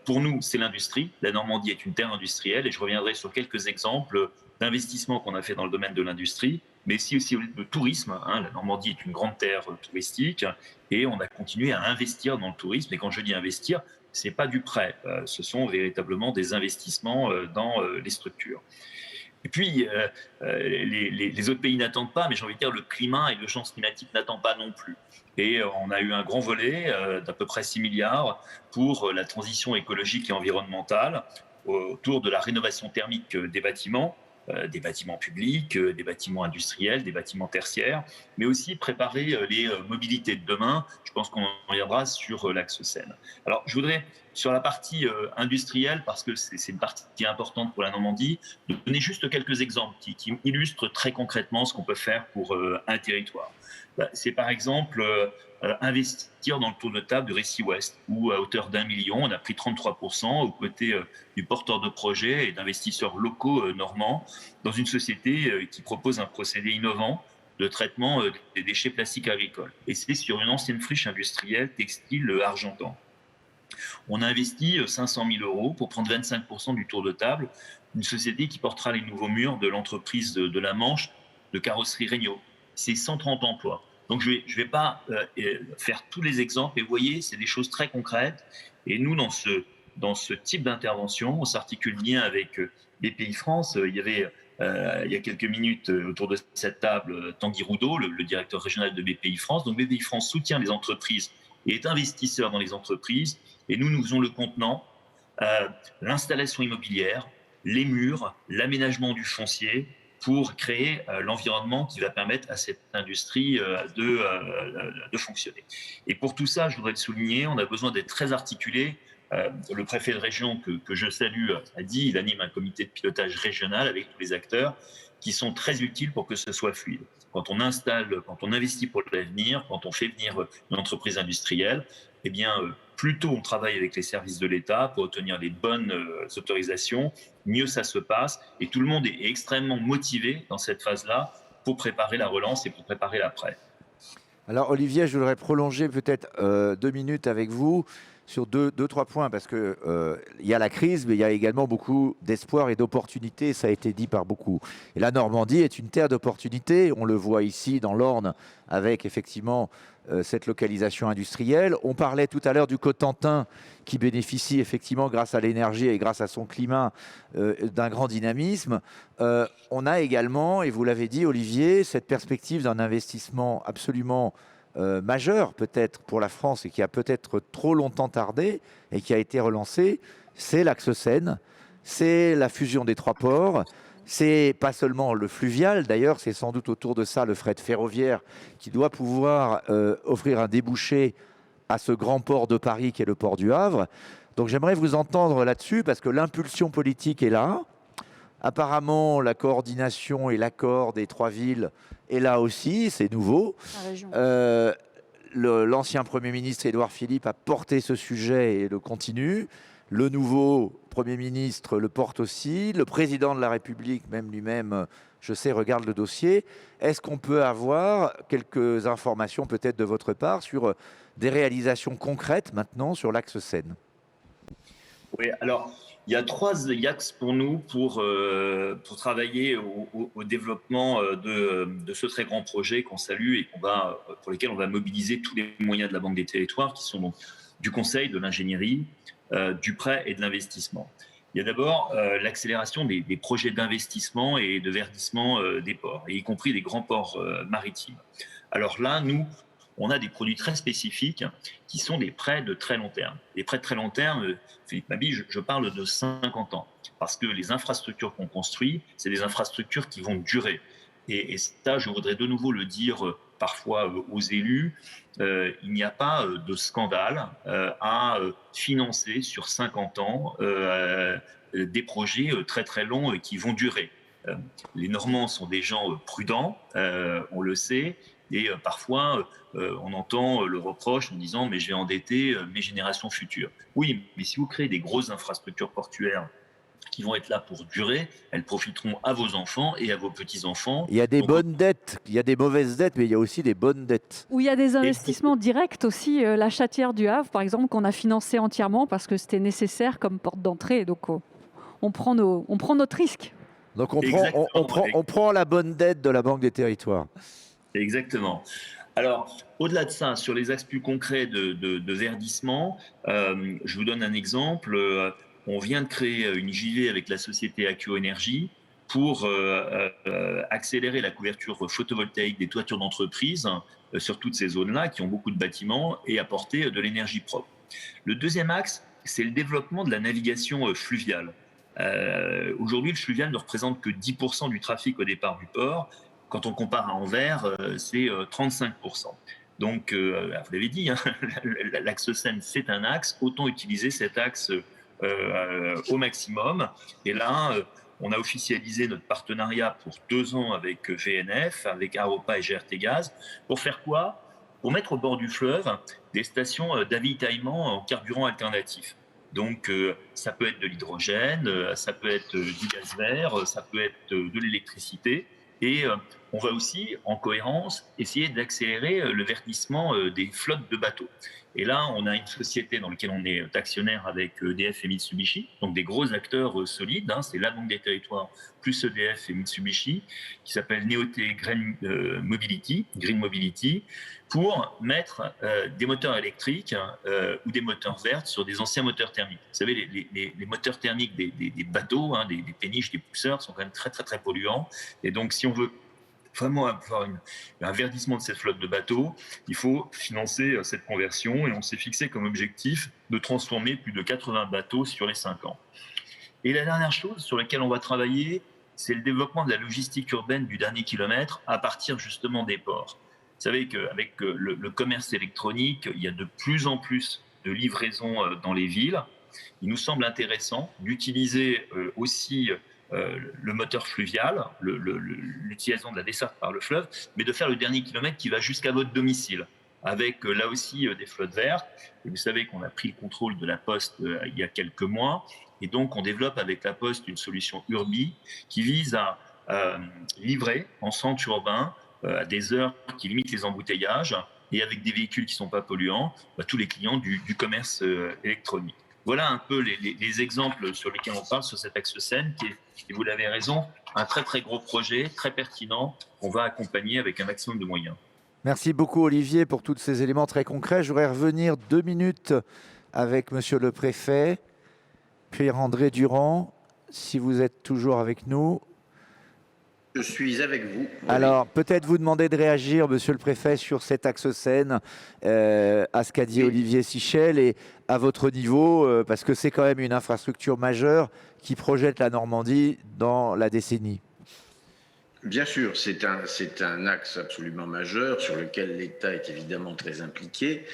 [SPEAKER 6] Pour nous, c'est l'industrie. La Normandie est une terre industrielle et je reviendrai sur quelques exemples d'investissements qu'on a fait dans le domaine de l'industrie, mais aussi le tourisme. La Normandie est une grande terre touristique et on a continué à investir dans le tourisme. Et quand je dis investir, ce n'est pas du prêt, ce sont véritablement des investissements dans les structures. Et puis, les autres pays n'attendent pas, mais j'ai envie de dire le climat et l'urgence climatique n'attendent pas non plus. Et on a eu un grand volet d'à peu près 6 milliards pour la transition écologique et environnementale autour de la rénovation thermique des bâtiments publics, des bâtiments industriels, des bâtiments tertiaires, mais aussi préparer les mobilités de demain. Je pense qu'on reviendra sur l'axe Seine. Alors, je voudrais, sur la partie industrielle, parce que c'est une partie importante pour la Normandie, donner juste quelques exemples qui illustrent très concrètement ce qu'on peut faire pour un territoire. C'est par exemple investir dans le tour de table du Récit Ouest, où à hauteur d'1 million, on a pris 33% aux côtés du porteur de projet et d'investisseurs locaux normands dans une société qui propose un procédé innovant de traitement des déchets plastiques agricoles. Et c'est sur une ancienne friche industrielle textile Argentan. On a investi 500 000 € pour prendre 25% du tour de table, une société qui portera les nouveaux murs de l'entreprise de la Manche de carrosserie Regnault. C'est 130 emplois. Donc, je vais pas faire tous les exemples, mais vous voyez, c'est des choses très concrètes. Et nous, dans ce type d'intervention, on s'articule bien avec BPI-France. Il y avait, il y a quelques minutes, autour de cette table, Tanguy Roudot, le directeur régional de BPI-France. Donc, BPI-France soutient les entreprises et est investisseur dans les entreprises. Et nous faisons le contenant, l'installation immobilière, les murs, l'aménagement du foncier, pour créer l'environnement qui va permettre à cette industrie de fonctionner. Et pour tout ça, je voudrais le souligner, on a besoin d'être très articulé. Le préfet de région que je salue a dit, il anime un comité de pilotage régional avec tous les acteurs qui sont très utiles pour que ce soit fluide. Quand on installe, quand on investit pour l'avenir, quand on fait venir une entreprise industrielle, eh bien, plus tôt on travaille avec les services de l'État pour obtenir les bonnes autorisations, mieux ça se passe. Et tout le monde est extrêmement motivé dans cette phase-là pour préparer la relance et pour préparer l'après.
[SPEAKER 1] Alors Olivier, je voudrais prolonger peut-être 2 minutes avec vous sur deux, trois points, parce qu'il y a la crise, mais il y a également beaucoup d'espoir et d'opportunités, ça a été dit par beaucoup. Et la Normandie est une terre d'opportunités, on le voit ici dans l'Orne, avec effectivement cette localisation industrielle. On parlait tout à l'heure du Cotentin, qui bénéficie effectivement, grâce à l'énergie et grâce à son climat, d'un grand dynamisme. On a également, et vous l'avez dit Olivier, cette perspective d'un investissement absolument majeur peut-être pour la France et qui a peut-être trop longtemps tardé et qui a été relancé, c'est l'axe Seine, c'est la fusion des 3 ports, c'est pas seulement le fluvial, d'ailleurs c'est sans doute autour de ça le fret ferroviaire qui doit pouvoir offrir un débouché à ce grand port de Paris qui est le port du Havre. Donc j'aimerais vous entendre là-dessus parce que l'impulsion politique est là. Apparemment, la coordination et l'accord des 3 villes est là aussi, c'est nouveau. L'ancien Premier ministre Édouard Philippe a porté ce sujet et le continue. Le nouveau Premier ministre le porte aussi. Le président de la République, même lui-même, je sais, regarde le dossier. Est-ce qu'on peut avoir quelques informations peut-être de votre part sur des réalisations concrètes maintenant sur l'axe Seine ?
[SPEAKER 6] Oui, alors il y a 3 axes pour nous pour travailler au développement de ce très grand projet qu'on salue et pour lesquels on va mobiliser tous les moyens de la Banque des Territoires, qui sont donc du conseil, de l'ingénierie, du prêt et de l'investissement. Il y a d'abord l'accélération des projets d'investissement et de verdissement des ports, y compris des grands ports maritimes. Alors là, nous, on a des produits très spécifiques qui sont des prêts de très long terme. Les prêts de très long terme, Philippe Mabille, je parle de 50 ans. Parce que les infrastructures qu'on construit, c'est des infrastructures qui vont durer. Et ça, je voudrais de nouveau le dire parfois aux élus, il n'y a pas de scandale à financer sur 50 ans des projets très très longs qui vont durer. Les Normands sont des gens prudents, on le sait, et parfois on entend le reproche en disant « mais je vais endetter mes générations futures ». Oui, mais si vous créez des grosses infrastructures portuaires qui vont être là pour durer, elles profiteront à vos enfants et à vos petits-enfants.
[SPEAKER 1] Il y a des bonnes dettes, il y a des mauvaises dettes, mais il y a aussi des bonnes dettes.
[SPEAKER 3] Où il y a des investissements directs aussi, la Chatière du Havre, par exemple, qu'on a financé entièrement parce que c'était nécessaire comme porte d'entrée. Donc on prend notre risque.
[SPEAKER 1] Donc on prend la bonne dette de la Banque des Territoires.
[SPEAKER 6] Exactement. Alors, au-delà de ça, sur les axes plus concrets de verdissement, je vous donne un exemple. On vient de créer une JV avec la société Accio Énergie pour accélérer la couverture photovoltaïque des toitures d'entreprises sur toutes ces zones-là qui ont beaucoup de bâtiments et apporter de l'énergie propre. Le deuxième axe, c'est le développement de la navigation fluviale. Aujourd'hui, le fluvial ne représente que 10% du trafic au départ du port. Quand on compare à Anvers, c'est 35%. Donc, vous l'avez dit, hein, l'axe Seine, c'est un axe. Autant utiliser cet axe au maximum. Et là, on a officialisé notre partenariat pour 2 ans avec VNF, avec Aropa et GRT Gaz. Pour faire quoi ? Pour mettre au bord du fleuve des stations d'avitaillement en carburant alternatif. Donc, ça peut être de l'hydrogène, ça peut être du gaz vert, ça peut être de l'électricité. Et on va aussi, en cohérence, essayer d'accélérer le verdissement des flottes de bateaux. Et là, on a une société dans laquelle on est actionnaire avec EDF et Mitsubishi, donc des gros acteurs solides, hein, c'est la Banque des Territoires plus EDF et Mitsubishi, qui s'appelle Neoté Green Mobility, pour mettre des moteurs électriques ou des moteurs verts sur des anciens moteurs thermiques. Vous savez, les moteurs thermiques des bateaux, hein, des péniches, des pousseurs, sont quand même très, très, très polluants. Et donc, si on veut vraiment avoir un verdissement de cette flotte de bateaux, il faut financer cette conversion et on s'est fixé comme objectif de transformer plus de 80 bateaux sur les 5 ans. Et la dernière chose sur laquelle on va travailler, c'est le développement de la logistique urbaine du dernier kilomètre à partir justement des ports. Vous savez qu'avec le commerce électronique, il y a de plus en plus de livraisons dans les villes. Il nous semble intéressant d'utiliser aussi le moteur fluvial, l'utilisation de la desserte par le fleuve, mais de faire le dernier kilomètre qui va jusqu'à votre domicile, avec là aussi des flottes vertes. Et vous savez qu'on a pris le contrôle de la Poste il y a quelques mois, et donc on développe avec la Poste une solution Urbi qui vise à livrer en centre urbain à des heures qui limitent les embouteillages et avec des véhicules qui ne sont pas polluants, tous les clients du commerce électronique. Voilà un peu les exemples sur lesquels on parle sur cet axe Seine, qui est, et vous l'avez raison, un très très gros projet, très pertinent, qu'on va accompagner avec un maximum de moyens.
[SPEAKER 1] Merci beaucoup Olivier pour tous ces éléments très concrets. Je voudrais revenir 2 minutes avec Monsieur le Préfet, Pierre-André Durand, si vous êtes toujours avec nous.
[SPEAKER 2] Je suis avec vous.
[SPEAKER 1] Alors, peut-être vous demander de réagir, Monsieur le Préfet, sur cet axe Seine, à ce qu'a dit Olivier Sichel et à votre niveau, parce que c'est quand même une infrastructure majeure qui projette la Normandie dans la décennie.
[SPEAKER 2] Bien sûr, c'est un axe absolument majeur sur lequel l'État est évidemment très impliqué,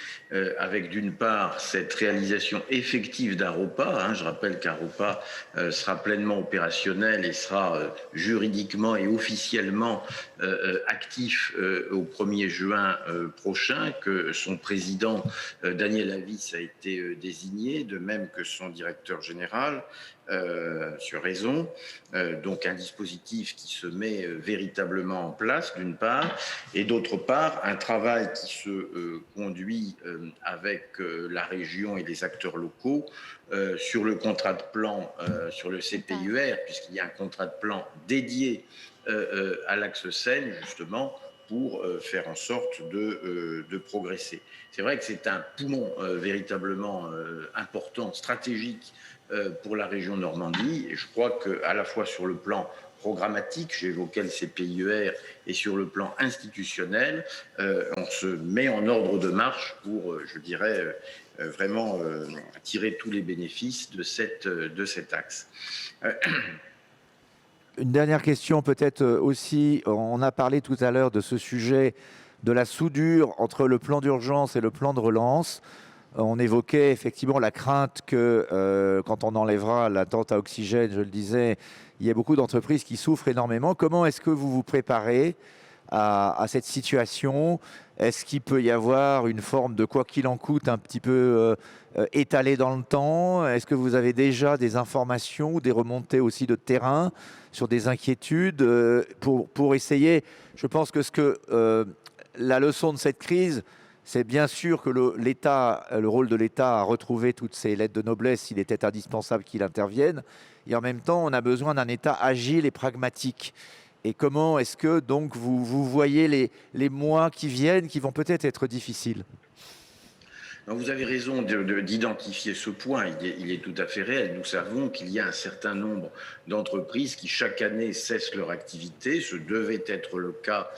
[SPEAKER 2] avec d'une part cette réalisation effective d'Aropa. Je rappelle qu'Aropa sera pleinement opérationnel et sera juridiquement et officiellement actif au 1er juin prochain, que son président Daniel Avis a été désigné, de même que son directeur général. Sur raison, donc un dispositif qui se met véritablement en place d'une part, et d'autre part un travail qui se conduit avec la région et les acteurs locaux sur le contrat de plan, sur le CPUR, puisqu'il y a un contrat de plan dédié à l'axe Seine justement pour faire en sorte de progresser. C'est vrai que c'est un poumon véritablement important, stratégique pour la région Normandie, et je crois qu'à la fois sur le plan programmatique, j'évoquais le CPIER, et sur le plan institutionnel, on se met en ordre de marche pour, je dirais, vraiment tirer tous les bénéfices de cet axe.
[SPEAKER 1] Une dernière question peut-être aussi, on a parlé tout à l'heure de ce sujet de la soudure entre le plan d'urgence et le plan de relance. On évoquait effectivement la crainte que quand on enlèvera la tente à oxygène, je le disais, il y a beaucoup d'entreprises qui souffrent énormément. Comment est-ce que vous vous préparez à cette situation? Est-ce qu'il peut y avoir une forme de quoi qu'il en coûte un petit peu étalée dans le temps? Est-ce que vous avez déjà des informations ou des remontées aussi de terrain sur des inquiétudes pour essayer? Je pense que la leçon de cette crise, c'est bien sûr que le rôle de l'État a retrouvé toutes ses lettres de noblesse, il était indispensable qu'il intervienne. Et en même temps, on a besoin d'un État agile et pragmatique. Et comment est-ce que donc vous voyez les mois qui viennent, qui vont peut-être être difficiles?
[SPEAKER 2] Vous avez raison d'identifier ce point, il est tout à fait réel. Nous savons qu'il y a un certain nombre d'entreprises qui chaque année cessent leur activité. Ce devait être le cas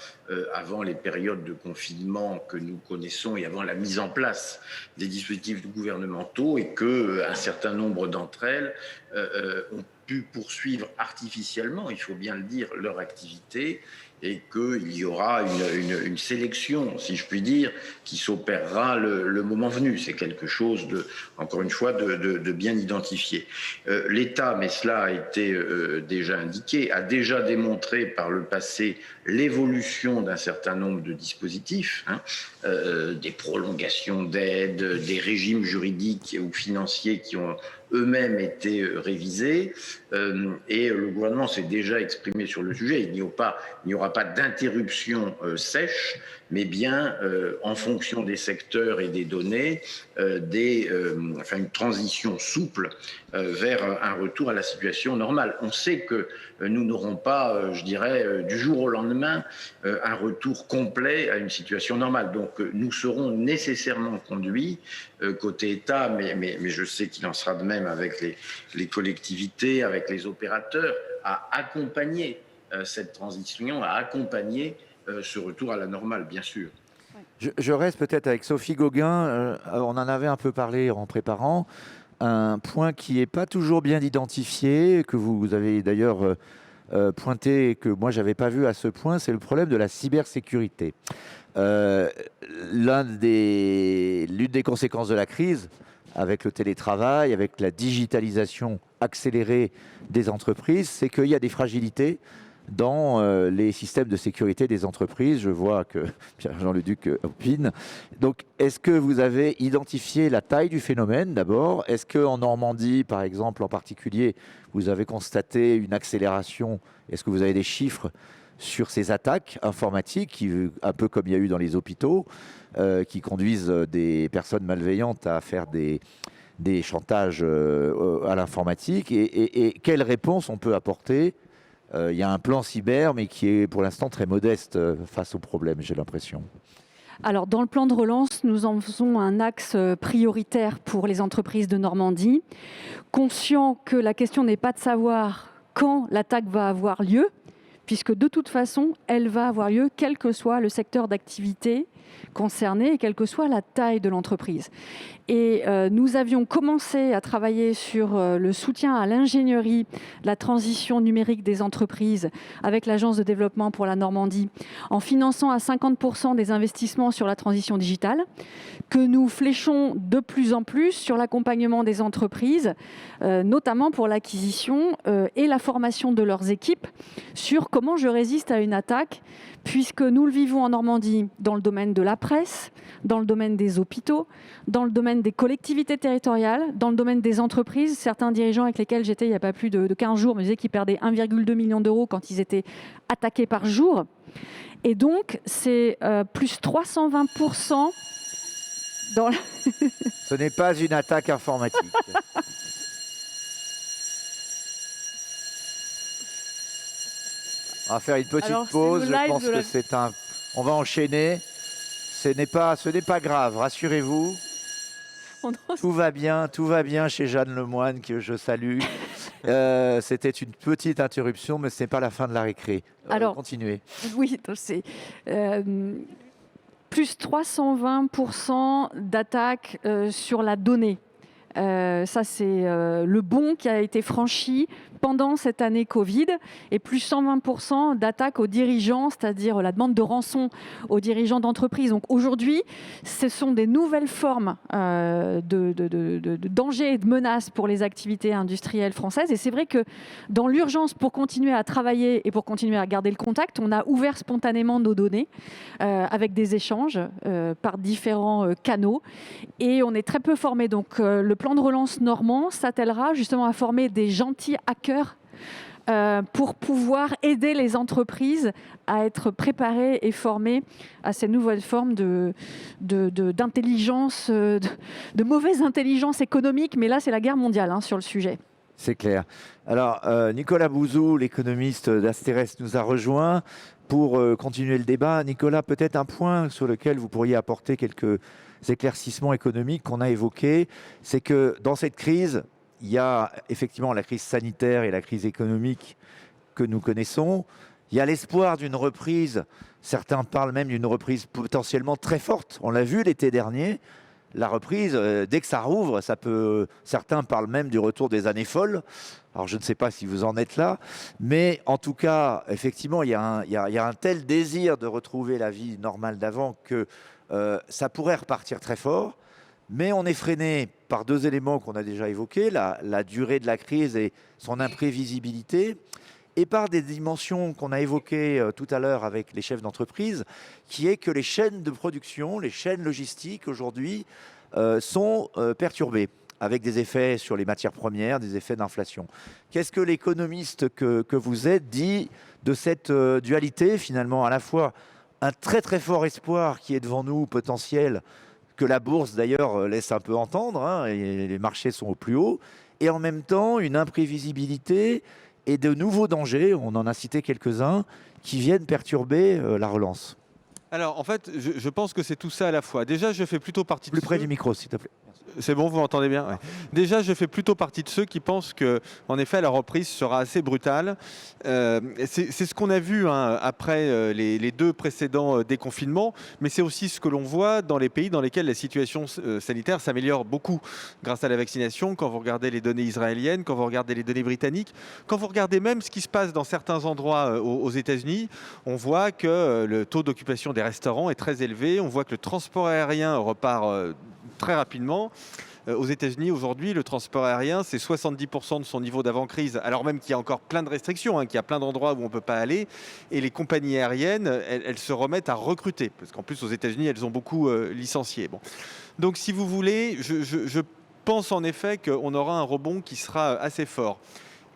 [SPEAKER 2] avant les périodes de confinement que nous connaissons et avant la mise en place des dispositifs gouvernementaux, et qu'un certain nombre d'entre elles ont pu poursuivre artificiellement, il faut bien le dire, leur activité, et qu'il y aura une sélection, si je puis dire, qui s'opérera le moment venu. C'est quelque chose, encore une fois, de bien identifié. L'État, mais cela a été déjà indiqué, a déjà démontré par le passé l'évolution d'un certain nombre de dispositifs, des prolongations d'aides, des régimes juridiques ou financiers qui ont eux-mêmes été révisés, et le gouvernement s'est déjà exprimé sur le sujet. Il n'y aura pas d'interruption sèche, mais bien en fonction des secteurs et des données, une transition souple vers un retour à la situation normale. On sait que nous n'aurons pas, je dirais, du jour au lendemain, un retour complet à une situation normale. Donc nous serons nécessairement conduits, côté État, mais je sais qu'il en sera de même avec les collectivités, avec les opérateurs, à accompagner cette transition, à accompagner ce retour à la normale, bien sûr.
[SPEAKER 1] Je reste peut-être avec Sophie Gauguin. On en avait un peu parlé en préparant. Un point qui n'est pas toujours bien identifié, que vous avez d'ailleurs pointé que moi je n'avais pas vu à ce point, c'est le problème de la cybersécurité. L'une des conséquences de la crise, avec le télétravail, avec la digitalisation accélérée des entreprises, c'est qu'il y a des fragilités dans les systèmes de sécurité des entreprises. Je vois que Pierre-Jean Leduc opine. Donc, est-ce que vous avez identifié la taille du phénomène d'abord? Est-ce qu'en Normandie, par exemple, en particulier, vous avez constaté une accélération? Est-ce que vous avez des chiffres sur ces attaques informatiques, un peu comme il y a eu dans les hôpitaux, qui conduisent des personnes malveillantes à faire des chantages à l'informatique? Et quelles réponses on peut apporter? Il y a un plan cyber, mais qui est pour l'instant très modeste face au problème, j'ai l'impression.
[SPEAKER 3] Alors, dans le plan de relance, nous en faisons un axe prioritaire pour les entreprises de Normandie, conscient que la question n'est pas de savoir quand l'attaque va avoir lieu, puisque de toute façon, elle va avoir lieu quel que soit le secteur d'activité concerné et quelle que soit la taille de l'entreprise. Et nous avions commencé à travailler sur le soutien à l'ingénierie de la transition numérique des entreprises avec l'Agence de développement pour la Normandie, en finançant à 50% des investissements sur la transition digitale, que nous fléchons de plus en plus sur l'accompagnement des entreprises, notamment pour l'acquisition et la formation de leurs équipes sur comment je résiste à une attaque, puisque nous le vivons en Normandie dans le domaine de la presse, dans le domaine des hôpitaux, dans le domaine des collectivités territoriales, dans le domaine des entreprises. Certains dirigeants avec lesquels j'étais il n'y a pas plus de 15 jours me disaient qu'ils perdaient 1,2 million d'euros quand ils étaient attaqués par jour. Et donc, c'est plus 320% dans la...
[SPEAKER 1] Ce n'est pas une attaque informatique. On va faire une petite pause. Je pense que c'est un... On va enchaîner. Ce n'est pas grave, rassurez-vous. Tout va bien chez Jeanne Lemoine, que je salue. C'était une petite interruption, mais ce n'est pas la fin de la récré. Alors, continuez.
[SPEAKER 3] Oui, c'est plus 320% d'attaques sur la donnée. Ça, c'est le bond qui a été franchi pendant cette année Covid, et plus 120% d'attaques aux dirigeants, c'est-à-dire la demande de rançon aux dirigeants d'entreprise. Donc aujourd'hui, ce sont des nouvelles formes de dangers et de menaces pour les activités industrielles françaises. Et c'est vrai que dans l'urgence, pour continuer à travailler et pour continuer à garder le contact, on a ouvert spontanément nos données avec des échanges par différents canaux. Et on est très peu formés. Donc le plan de relance normand s'attellera justement à former des gentils hackers pour pouvoir aider les entreprises à être préparées et formées à ces nouvelles formes d'intelligence, de mauvaise intelligence économique. Mais là, c'est la guerre mondiale sur le sujet.
[SPEAKER 1] C'est clair. Alors, Nicolas Bouzou, l'économiste d'Asterès, nous a rejoint pour continuer le débat. Nicolas, peut-être un point sur lequel vous pourriez apporter quelques éclaircissements économiques qu'on a évoqués, c'est que dans cette crise, il y a effectivement la crise sanitaire et la crise économique que nous connaissons. Il y a l'espoir d'une reprise. Certains parlent même d'une reprise potentiellement très forte. On l'a vu l'été dernier. La reprise, dès que ça rouvre, certains parlent même du retour des années folles. Alors, je ne sais pas si vous en êtes là, mais en tout cas, effectivement, il y a un tel désir de retrouver la vie normale d'avant que ça pourrait repartir très fort. Mais on est freiné par deux éléments qu'on a déjà évoqués, la durée de la crise et son imprévisibilité, et par des dimensions qu'on a évoquées tout à l'heure avec les chefs d'entreprise, qui est que les chaînes de production, les chaînes logistiques aujourd'hui sont perturbées, avec des effets sur les matières premières, des effets d'inflation. Qu'est-ce que l'économiste que vous êtes dit de cette dualité, finalement, à la fois un très très fort espoir qui est devant nous, potentiel, que la bourse d'ailleurs laisse un peu entendre, et les marchés sont au plus haut, et en même temps une imprévisibilité et de nouveaux dangers, on en a cité quelques-uns, qui viennent perturber la relance?
[SPEAKER 7] Alors en fait, je pense que c'est tout ça à la fois. Déjà, je fais plutôt partie de
[SPEAKER 1] Plus près du micro, s'il te plaît. Merci.
[SPEAKER 7] C'est bon, vous m'entendez bien? Ouais. Déjà, je fais plutôt partie de ceux qui pensent que, en effet, la reprise sera assez brutale. C'est ce qu'on a vu après les 2 précédents déconfinements, mais c'est aussi ce que l'on voit dans les pays dans lesquels la situation sanitaire s'améliore beaucoup grâce à la vaccination. Quand vous regardez les données israéliennes, quand vous regardez les données britanniques, quand vous regardez même ce qui se passe dans certains endroits aux États-Unis, on voit que le taux d'occupation des restaurants est très élevé. On voit que le transport aérien repart très rapidement. Aux États-Unis, aujourd'hui, le transport aérien, c'est 70% de son niveau d'avant-crise, alors même qu'il y a encore plein de restrictions, qu'il y a plein d'endroits où on ne peut pas aller. Et les compagnies aériennes, elles se remettent à recruter, parce qu'en plus, aux États-Unis, elles ont beaucoup licencié. Bon. Donc, si vous voulez, je pense en effet qu'on aura un rebond qui sera assez fort.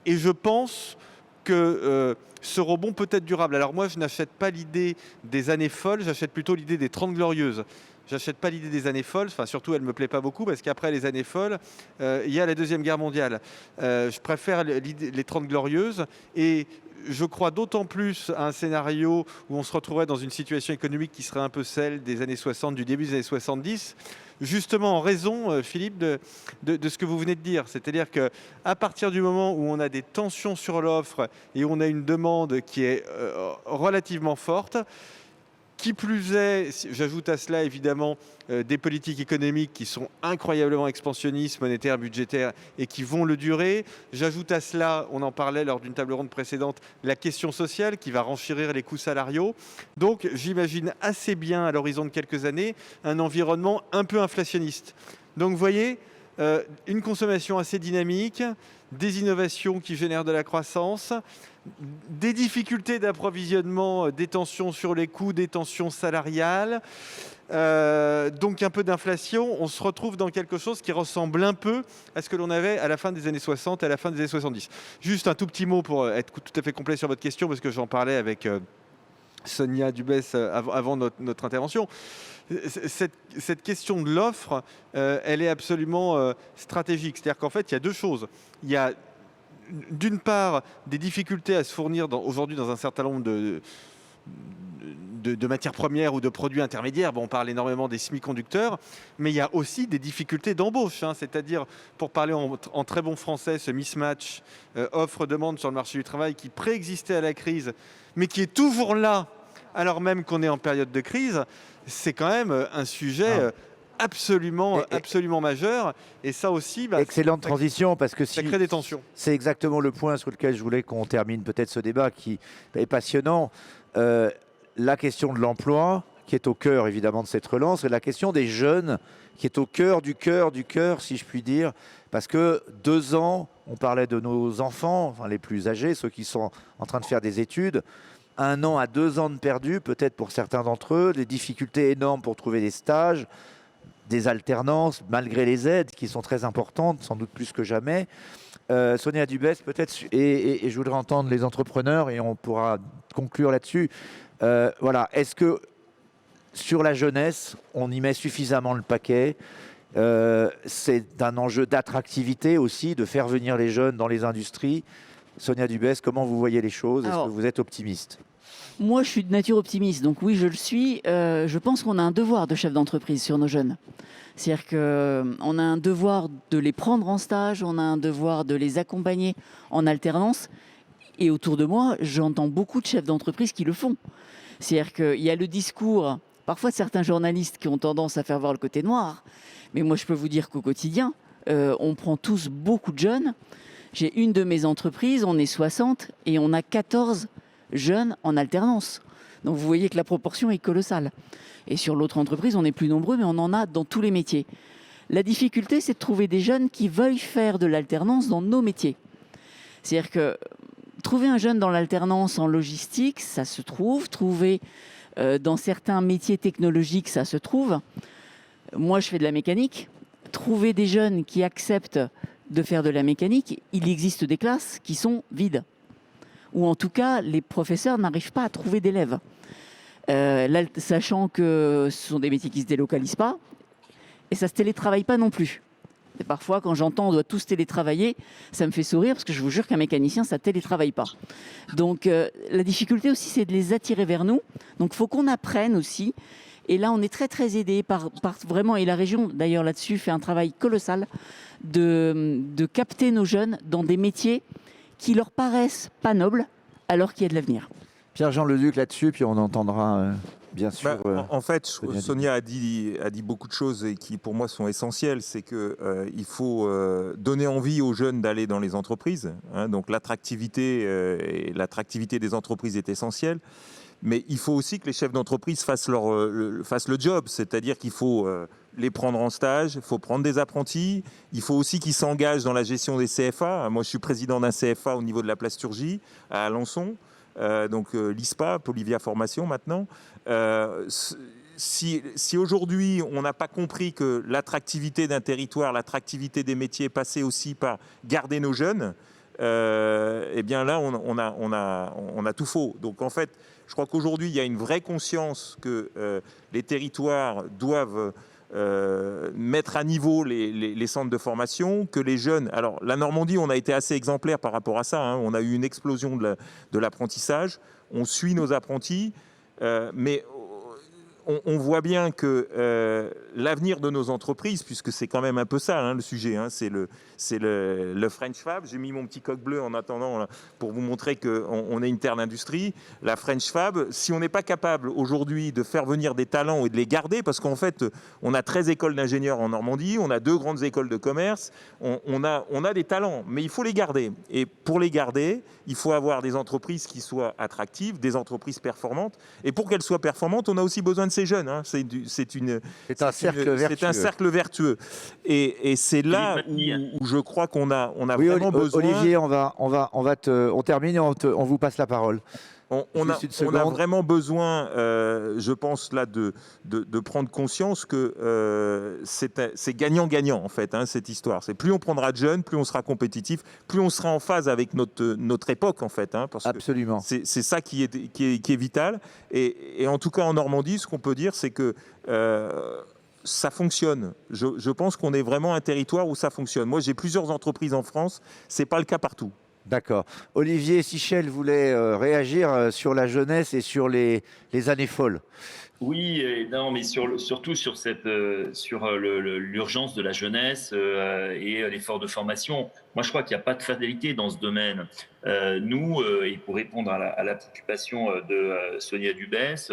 [SPEAKER 7] Et je pense que ce rebond peut être durable. Alors moi, je n'achète pas l'idée des années folles, j'achète plutôt l'idée des 30 glorieuses. J'achète pas l'idée des années folles, enfin surtout elle me plaît pas beaucoup parce qu'après les années folles, il y a la Deuxième Guerre mondiale. Je préfère les 30 glorieuses et je crois d'autant plus à un scénario où on se retrouverait dans une situation économique qui serait un peu celle des années 60, du début des années 70, justement en raison, Philippe, de ce que vous venez de dire. C'est-à-dire qu'à partir du moment où on a des tensions sur l'offre et où on a une demande qui est relativement forte, qui plus est, j'ajoute à cela évidemment des politiques économiques qui sont incroyablement expansionnistes, monétaires, budgétaires et qui vont le durer. J'ajoute à cela, on en parlait lors d'une table ronde précédente, la question sociale qui va renchérir les coûts salariaux. Donc j'imagine assez bien à l'horizon de quelques années un environnement un peu inflationniste. Donc vous voyez, une consommation assez dynamique, des innovations qui génèrent de la croissance, des difficultés d'approvisionnement, des tensions sur les coûts, des tensions salariales, donc un peu d'inflation. On se retrouve dans quelque chose qui ressemble un peu à ce que l'on avait à la fin des années 60 et à la fin des années 70. Juste un tout petit mot pour être tout à fait complet sur votre question, parce que j'en parlais avec Sonia Dubès avant notre intervention. Cette question de l'offre, elle est absolument stratégique. C'est-à-dire qu'en fait, il y a 2 choses. Il y a d'une part des difficultés à se fournir aujourd'hui dans un certain nombre de matières premières ou de produits intermédiaires. Bon, on parle énormément des semi-conducteurs, mais il y a aussi des difficultés d'embauche. C'est-à-dire, pour parler en très bon français, ce mismatch offre-demande sur le marché du travail qui préexistait à la crise, mais qui est toujours là, alors même qu'on est en période de crise, c'est quand même un sujet absolument majeur. Et ça aussi...
[SPEAKER 1] excellente transition, parce que
[SPEAKER 7] ça crée des tensions.
[SPEAKER 1] C'est exactement le point sur lequel je voulais qu'on termine peut-être ce débat qui est passionnant. La question de l'emploi, qui est au cœur évidemment de cette relance, et la question des jeunes, qui est au cœur du cœur, si je puis dire. Parce que 2 ans, on parlait de nos enfants, enfin les plus âgés, ceux qui sont en train de faire des études, 1 an à 2 ans de perdu, peut-être pour certains d'entre eux, des difficultés énormes pour trouver des stages, des alternances, malgré les aides qui sont très importantes, sans doute plus que jamais. Sonia Dubès, peut-être, et je voudrais entendre les entrepreneurs et on pourra conclure là-dessus. Voilà, est-ce que sur la jeunesse, on y met suffisamment le paquet? C'est un enjeu d'attractivité aussi, de faire venir les jeunes dans les industries. Sonia Dubès, comment vous voyez les choses? Est-ce que vous êtes optimiste?
[SPEAKER 5] Moi, je suis de nature optimiste, donc oui, je le suis. Je pense qu'on a un devoir de chef d'entreprise sur nos jeunes. C'est-à-dire qu'on a un devoir de les prendre en stage, on a un devoir de les accompagner en alternance. Et autour de moi, j'entends beaucoup de chefs d'entreprise qui le font. C'est-à-dire qu'il y a le discours, parfois de certains journalistes qui ont tendance à faire voir le côté noir. Mais moi, je peux vous dire qu'au quotidien, on prend tous beaucoup de jeunes. J'ai une de mes entreprises, on est 60 et on a 14 jeunes en alternance. Donc vous voyez que la proportion est colossale. Et sur l'autre entreprise, on est plus nombreux, mais on en a dans tous les métiers. La difficulté, c'est de trouver des jeunes qui veuillent faire de l'alternance dans nos métiers. C'est-à-dire que trouver un jeune dans l'alternance en logistique, ça se trouve. Trouver dans certains métiers technologiques, ça se trouve. Moi, je fais de la mécanique. Trouver des jeunes qui acceptent de faire de la mécanique, il existe des classes qui sont vides. Ou en tout cas, les professeurs n'arrivent pas à trouver d'élèves. Sachant que ce sont des métiers qui ne se délocalisent pas, et ça ne se télétravaille pas non plus. Et parfois, quand j'entends on doit tous télétravailler, ça me fait sourire, parce que je vous jure qu'un mécanicien, ça ne télétravaille pas. Donc la difficulté aussi, c'est de les attirer vers nous. Donc il faut qu'on apprenne aussi. Et là, on est très, très aidé par vraiment, et la région, d'ailleurs, là-dessus, fait un travail colossal de capter nos jeunes dans des métiers qui leur paraissent pas nobles, alors qu'il y a de l'avenir.
[SPEAKER 1] Pierre-Jean Leduc là-dessus, puis on entendra bien sûr.
[SPEAKER 4] En fait,
[SPEAKER 1] Sonia
[SPEAKER 4] Sonia a dit beaucoup de choses et qui pour moi sont essentielles. C'est que il faut donner envie aux jeunes d'aller dans les entreprises. Donc l'attractivité des entreprises est essentielle. Mais il faut aussi que les chefs d'entreprise fassent le job. C'est-à-dire qu'il faut les prendre en stage, il faut prendre des apprentis. Il faut aussi qu'ils s'engagent dans la gestion des CFA. Moi, je suis président d'un CFA au niveau de la plasturgie à Alençon. Donc l'ISPA, Polivia Formation maintenant. Si aujourd'hui on n'a pas compris que l'attractivité d'un territoire, l'attractivité des métiers passait aussi par garder nos jeunes, eh bien là on a tout faux. Donc en fait, je crois qu'aujourd'hui il y a une vraie conscience que les territoires doivent mettre à niveau les centres de formation, que les jeunes... Alors, la Normandie, on a été assez exemplaire par rapport à ça. On a eu une explosion de l'apprentissage. On suit nos apprentis, mais on voit bien que l'avenir de nos entreprises, puisque c'est quand même un peu ça le sujet, c'est le French Fab. J'ai mis mon petit coq bleu en attendant là, pour vous montrer qu'on est une terre d'industrie. La French Fab, si on n'est pas capable aujourd'hui de faire venir des talents et de les garder, parce qu'en fait, on a 13 écoles d'ingénieurs en Normandie, on a 2 grandes écoles de commerce, on a des talents, mais il faut les garder. Et pour les garder, il faut avoir des entreprises qui soient attractives, des entreprises performantes. Et pour qu'elles soient performantes, on a aussi besoin de ces jeunes. C'est un cercle vertueux. Et c'est là où je crois qu'on a vraiment besoin.
[SPEAKER 1] Olivier, on termine et on vous passe la parole.
[SPEAKER 4] On a vraiment besoin, je pense, là, de prendre conscience que c'est gagnant-gagnant, en fait, cette histoire. C'est plus on prendra de jeunes, plus on sera compétitif, plus on sera en phase avec notre époque, en fait. Parce
[SPEAKER 1] Absolument.
[SPEAKER 4] que c'est ça qui est vital. Et en tout cas, en Normandie, ce qu'on peut dire, c'est que ça fonctionne. Je pense qu'on est vraiment un territoire où ça fonctionne. Moi, j'ai plusieurs entreprises en France. Ce n'est pas le cas partout.
[SPEAKER 1] D'accord. Olivier Sichel voulait réagir sur la jeunesse et sur les années folles.
[SPEAKER 6] Oui, non, mais surtout sur l'urgence de la jeunesse et l'effort de formation. Moi, je crois qu'il n'y a pas de fatalité dans ce domaine. Nous, et pour répondre à la préoccupation de Sonia Dubès,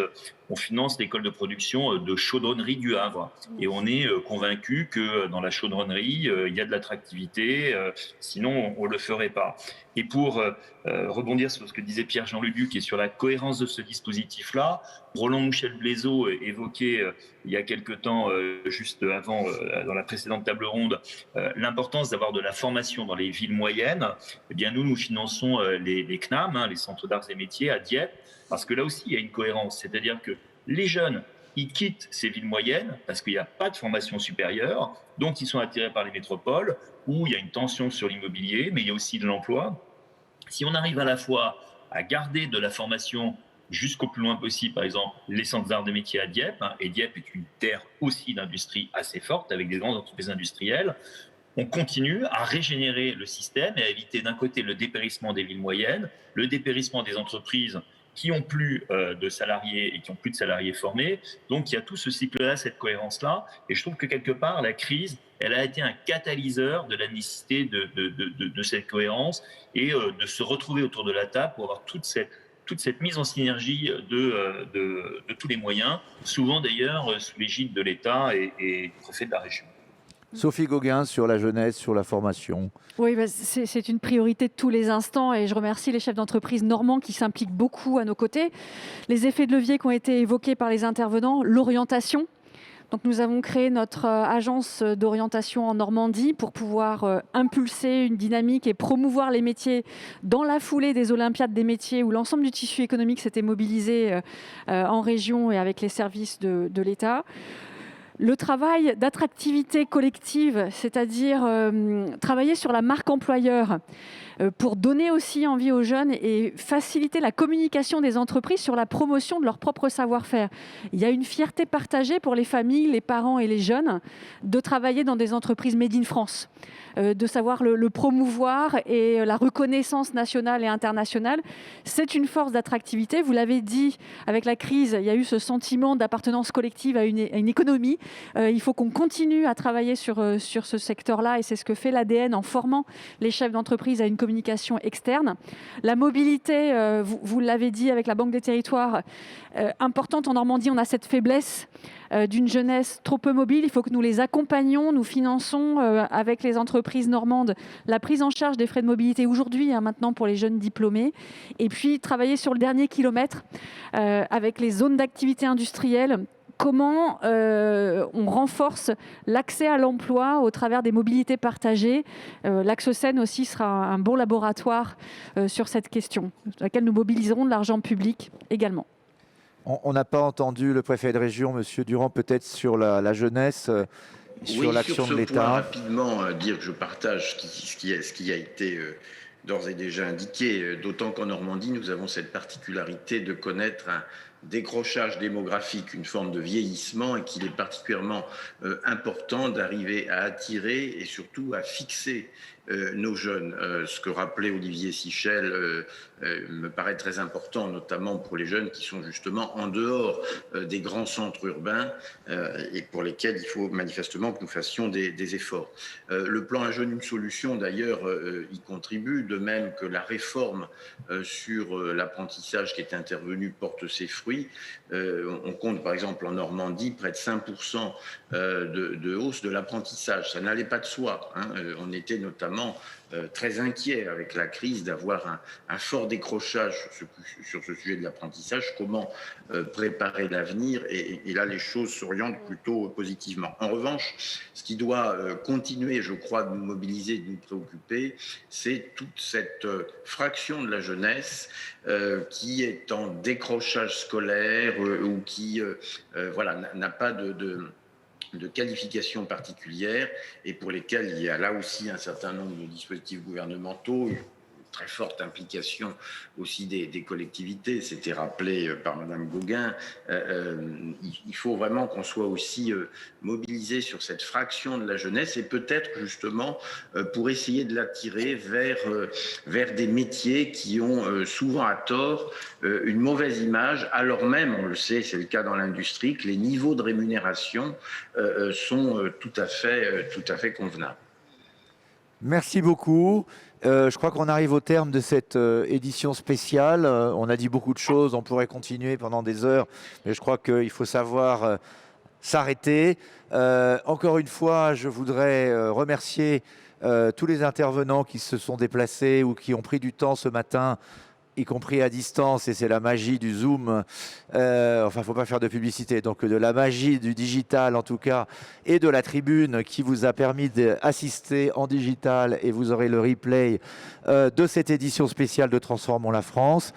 [SPEAKER 6] on finance l'école de production de chaudronnerie du Havre. Et on est convaincu que dans la chaudronnerie, il y a de l'attractivité, sinon on ne le ferait pas. Et pour rebondir sur ce que disait Pierre-Jean Leduc et sur la cohérence de ce dispositif-là, Roland Mouchel-Blaiseau évoquait il y a quelque temps, juste avant, dans la précédente table ronde, l'importance d'avoir de la formation dans les villes moyennes. Eh bien, nous finançons les CNAM, les centres d'arts et métiers à Dieppe, parce que là aussi, il y a une cohérence. C'est-à-dire que les jeunes, ils quittent ces villes moyennes parce qu'il n'y a pas de formation supérieure, donc ils sont attirés par les métropoles, où il y a une tension sur l'immobilier, mais il y a aussi de l'emploi. Si on arrive à la fois à garder de la formation jusqu'au plus loin possible, par exemple, les centres d'arts et métiers à Dieppe, et Dieppe est une terre aussi d'industrie assez forte, avec des grandes entreprises industrielles, on continue à régénérer le système et à éviter d'un côté le dépérissement des villes moyennes, le dépérissement des entreprises qui n'ont plus de salariés et qui n'ont plus de salariés formés. Donc il y a tout ce cycle-là, cette cohérence-là. Et je trouve que quelque part, la crise, elle a été un catalyseur de la nécessité de cette cohérence et de se retrouver autour de la table pour avoir toute cette mise en synergie de tous les moyens, souvent d'ailleurs sous l'égide de l'État et du préfet de la région.
[SPEAKER 1] Sophie Gauguin, sur la jeunesse, sur la formation.
[SPEAKER 3] Oui, c'est une priorité de tous les instants et je remercie les chefs d'entreprise normands qui s'impliquent beaucoup à nos côtés. Les effets de levier qui ont été évoqués par les intervenants, l'orientation. Donc nous avons créé notre agence d'orientation en Normandie pour pouvoir impulser une dynamique et promouvoir les métiers dans la foulée des Olympiades des métiers où l'ensemble du tissu économique s'était mobilisé en région et avec les services de l'État. Le travail d'attractivité collective, c'est-à-dire travailler sur la marque employeur pour donner aussi envie aux jeunes et faciliter la communication des entreprises sur la promotion de leur propre savoir-faire. Il y a une fierté partagée pour les familles, les parents et les jeunes de travailler dans des entreprises made in France, de savoir le promouvoir et la reconnaissance nationale et internationale. C'est une force d'attractivité. Vous l'avez dit, avec la crise, il y a eu ce sentiment d'appartenance collective à une économie. Il faut qu'on continue à travailler sur ce secteur-là et c'est ce que fait l'ADN en formant les chefs d'entreprise à une communication externe. La mobilité, vous l'avez dit avec la Banque des Territoires, importante en Normandie, on a cette faiblesse d'une jeunesse trop peu mobile. Il faut que nous les accompagnions, nous finançons avec les entreprises normandes la prise en charge des frais de mobilité aujourd'hui, maintenant pour les jeunes diplômés. Et puis travailler sur le dernier kilomètre avec les zones d'activité industrielle. Comment on renforce l'accès à l'emploi au travers des mobilités partagées. L'Axe Seine aussi sera un bon laboratoire sur cette question, sur laquelle nous mobiliserons de l'argent public également.
[SPEAKER 1] On n'a pas entendu le préfet de région, Monsieur Durand, peut-être sur la jeunesse, sur l'action de l'État.
[SPEAKER 2] Rapidement, dire que je partage ce qui a été d'ores et déjà indiqué, d'autant qu'en Normandie, nous avons cette particularité de connaître un décrochage démographique, une forme de vieillissement, et qu'il est particulièrement important d'arriver à attirer et surtout à fixer nos jeunes. Ce que rappelait Olivier Sichel me paraît très important, notamment pour les jeunes qui sont justement en dehors des grands centres urbains et pour lesquels il faut manifestement que nous fassions des efforts. Le plan Un jeune, une solution, d'ailleurs, y contribue, de même que la réforme sur l'apprentissage qui est intervenue porte ses fruits. On compte par exemple en Normandie près de 5% de hausse de l'apprentissage. Ça n'allait pas de soi. On était notamment très inquiet avec la crise d'avoir un fort décrochage sur ce sujet de l'apprentissage. Comment préparer l'avenir, et là les choses s'orientent plutôt positivement. En revanche, ce qui doit continuer, je crois, de nous mobiliser, de nous préoccuper, c'est toute cette fraction de la jeunesse qui est en décrochage scolaire ou qui n'a pas de qualifications particulières et pour lesquelles il y a là aussi un certain nombre de dispositifs gouvernementaux, une très forte implication aussi des collectivités, c'était rappelé par Madame Gauguin. Il faut vraiment qu'on soit aussi mobilisé sur cette fraction de la jeunesse et peut-être justement pour essayer de l'attirer vers des métiers qui ont souvent à tort une mauvaise image, alors même, on le sait, c'est le cas dans l'industrie, que les niveaux de rémunération sont tout à fait convenables.
[SPEAKER 1] Merci beaucoup. Je crois qu'on arrive au terme de cette édition spéciale. On a dit beaucoup de choses, on pourrait continuer pendant des heures, mais je crois qu'il faut savoir s'arrêter. Encore une fois, je voudrais remercier tous les intervenants qui se sont déplacés ou qui ont pris du temps ce matin, y compris à distance, et c'est la magie du Zoom. Il ne faut pas faire de publicité, donc de la magie du digital en tout cas, et de la tribune qui vous a permis d'assister en digital, et vous aurez le replay de cette édition spéciale de Transformons la France.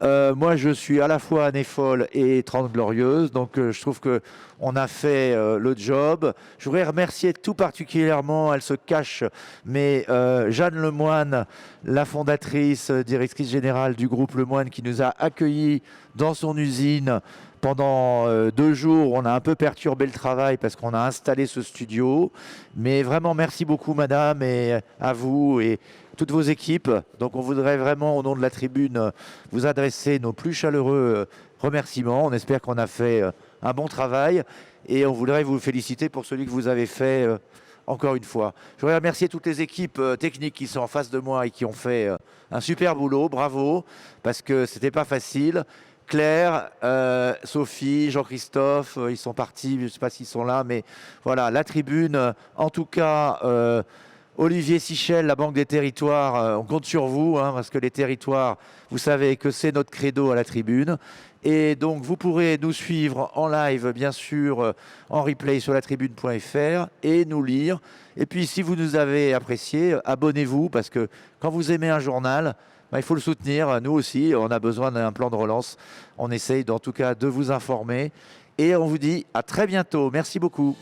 [SPEAKER 1] Moi, je suis à la fois année folle et 30 glorieuses, donc je trouve qu'on a fait le job. Je voudrais remercier tout particulièrement, elle se cache, mais Jeanne Lemoine, la fondatrice, directrice générale du groupe Lemoine, qui nous a accueillis dans son usine pendant 2 jours. On a un peu perturbé le travail parce qu'on a installé ce studio, mais vraiment merci beaucoup madame, et à vous et toutes vos équipes. Donc on voudrait vraiment, au nom de la tribune, vous adresser nos plus chaleureux remerciements. On espère qu'on a fait un bon travail et on voudrait vous féliciter pour celui que vous avez fait encore une fois. Je voudrais remercier toutes les équipes techniques qui sont en face de moi et qui ont fait un super boulot. Bravo, parce que c'était pas facile. Claire, Sophie, Jean-Christophe, ils sont partis, je ne sais pas s'ils sont là, mais voilà, la tribune, en tout cas... Olivier Sichel, la Banque des Territoires, on compte sur vous, parce que les territoires, vous savez que c'est notre credo à la tribune. Et donc, vous pourrez nous suivre en live, bien sûr, en replay sur latribune.fr et nous lire. Et puis, si vous nous avez apprécié, abonnez-vous, parce que quand vous aimez un journal, il faut le soutenir. Nous aussi, on a besoin d'un plan de relance. On essaye, en tout cas, de vous informer. Et on vous dit à très bientôt. Merci beaucoup.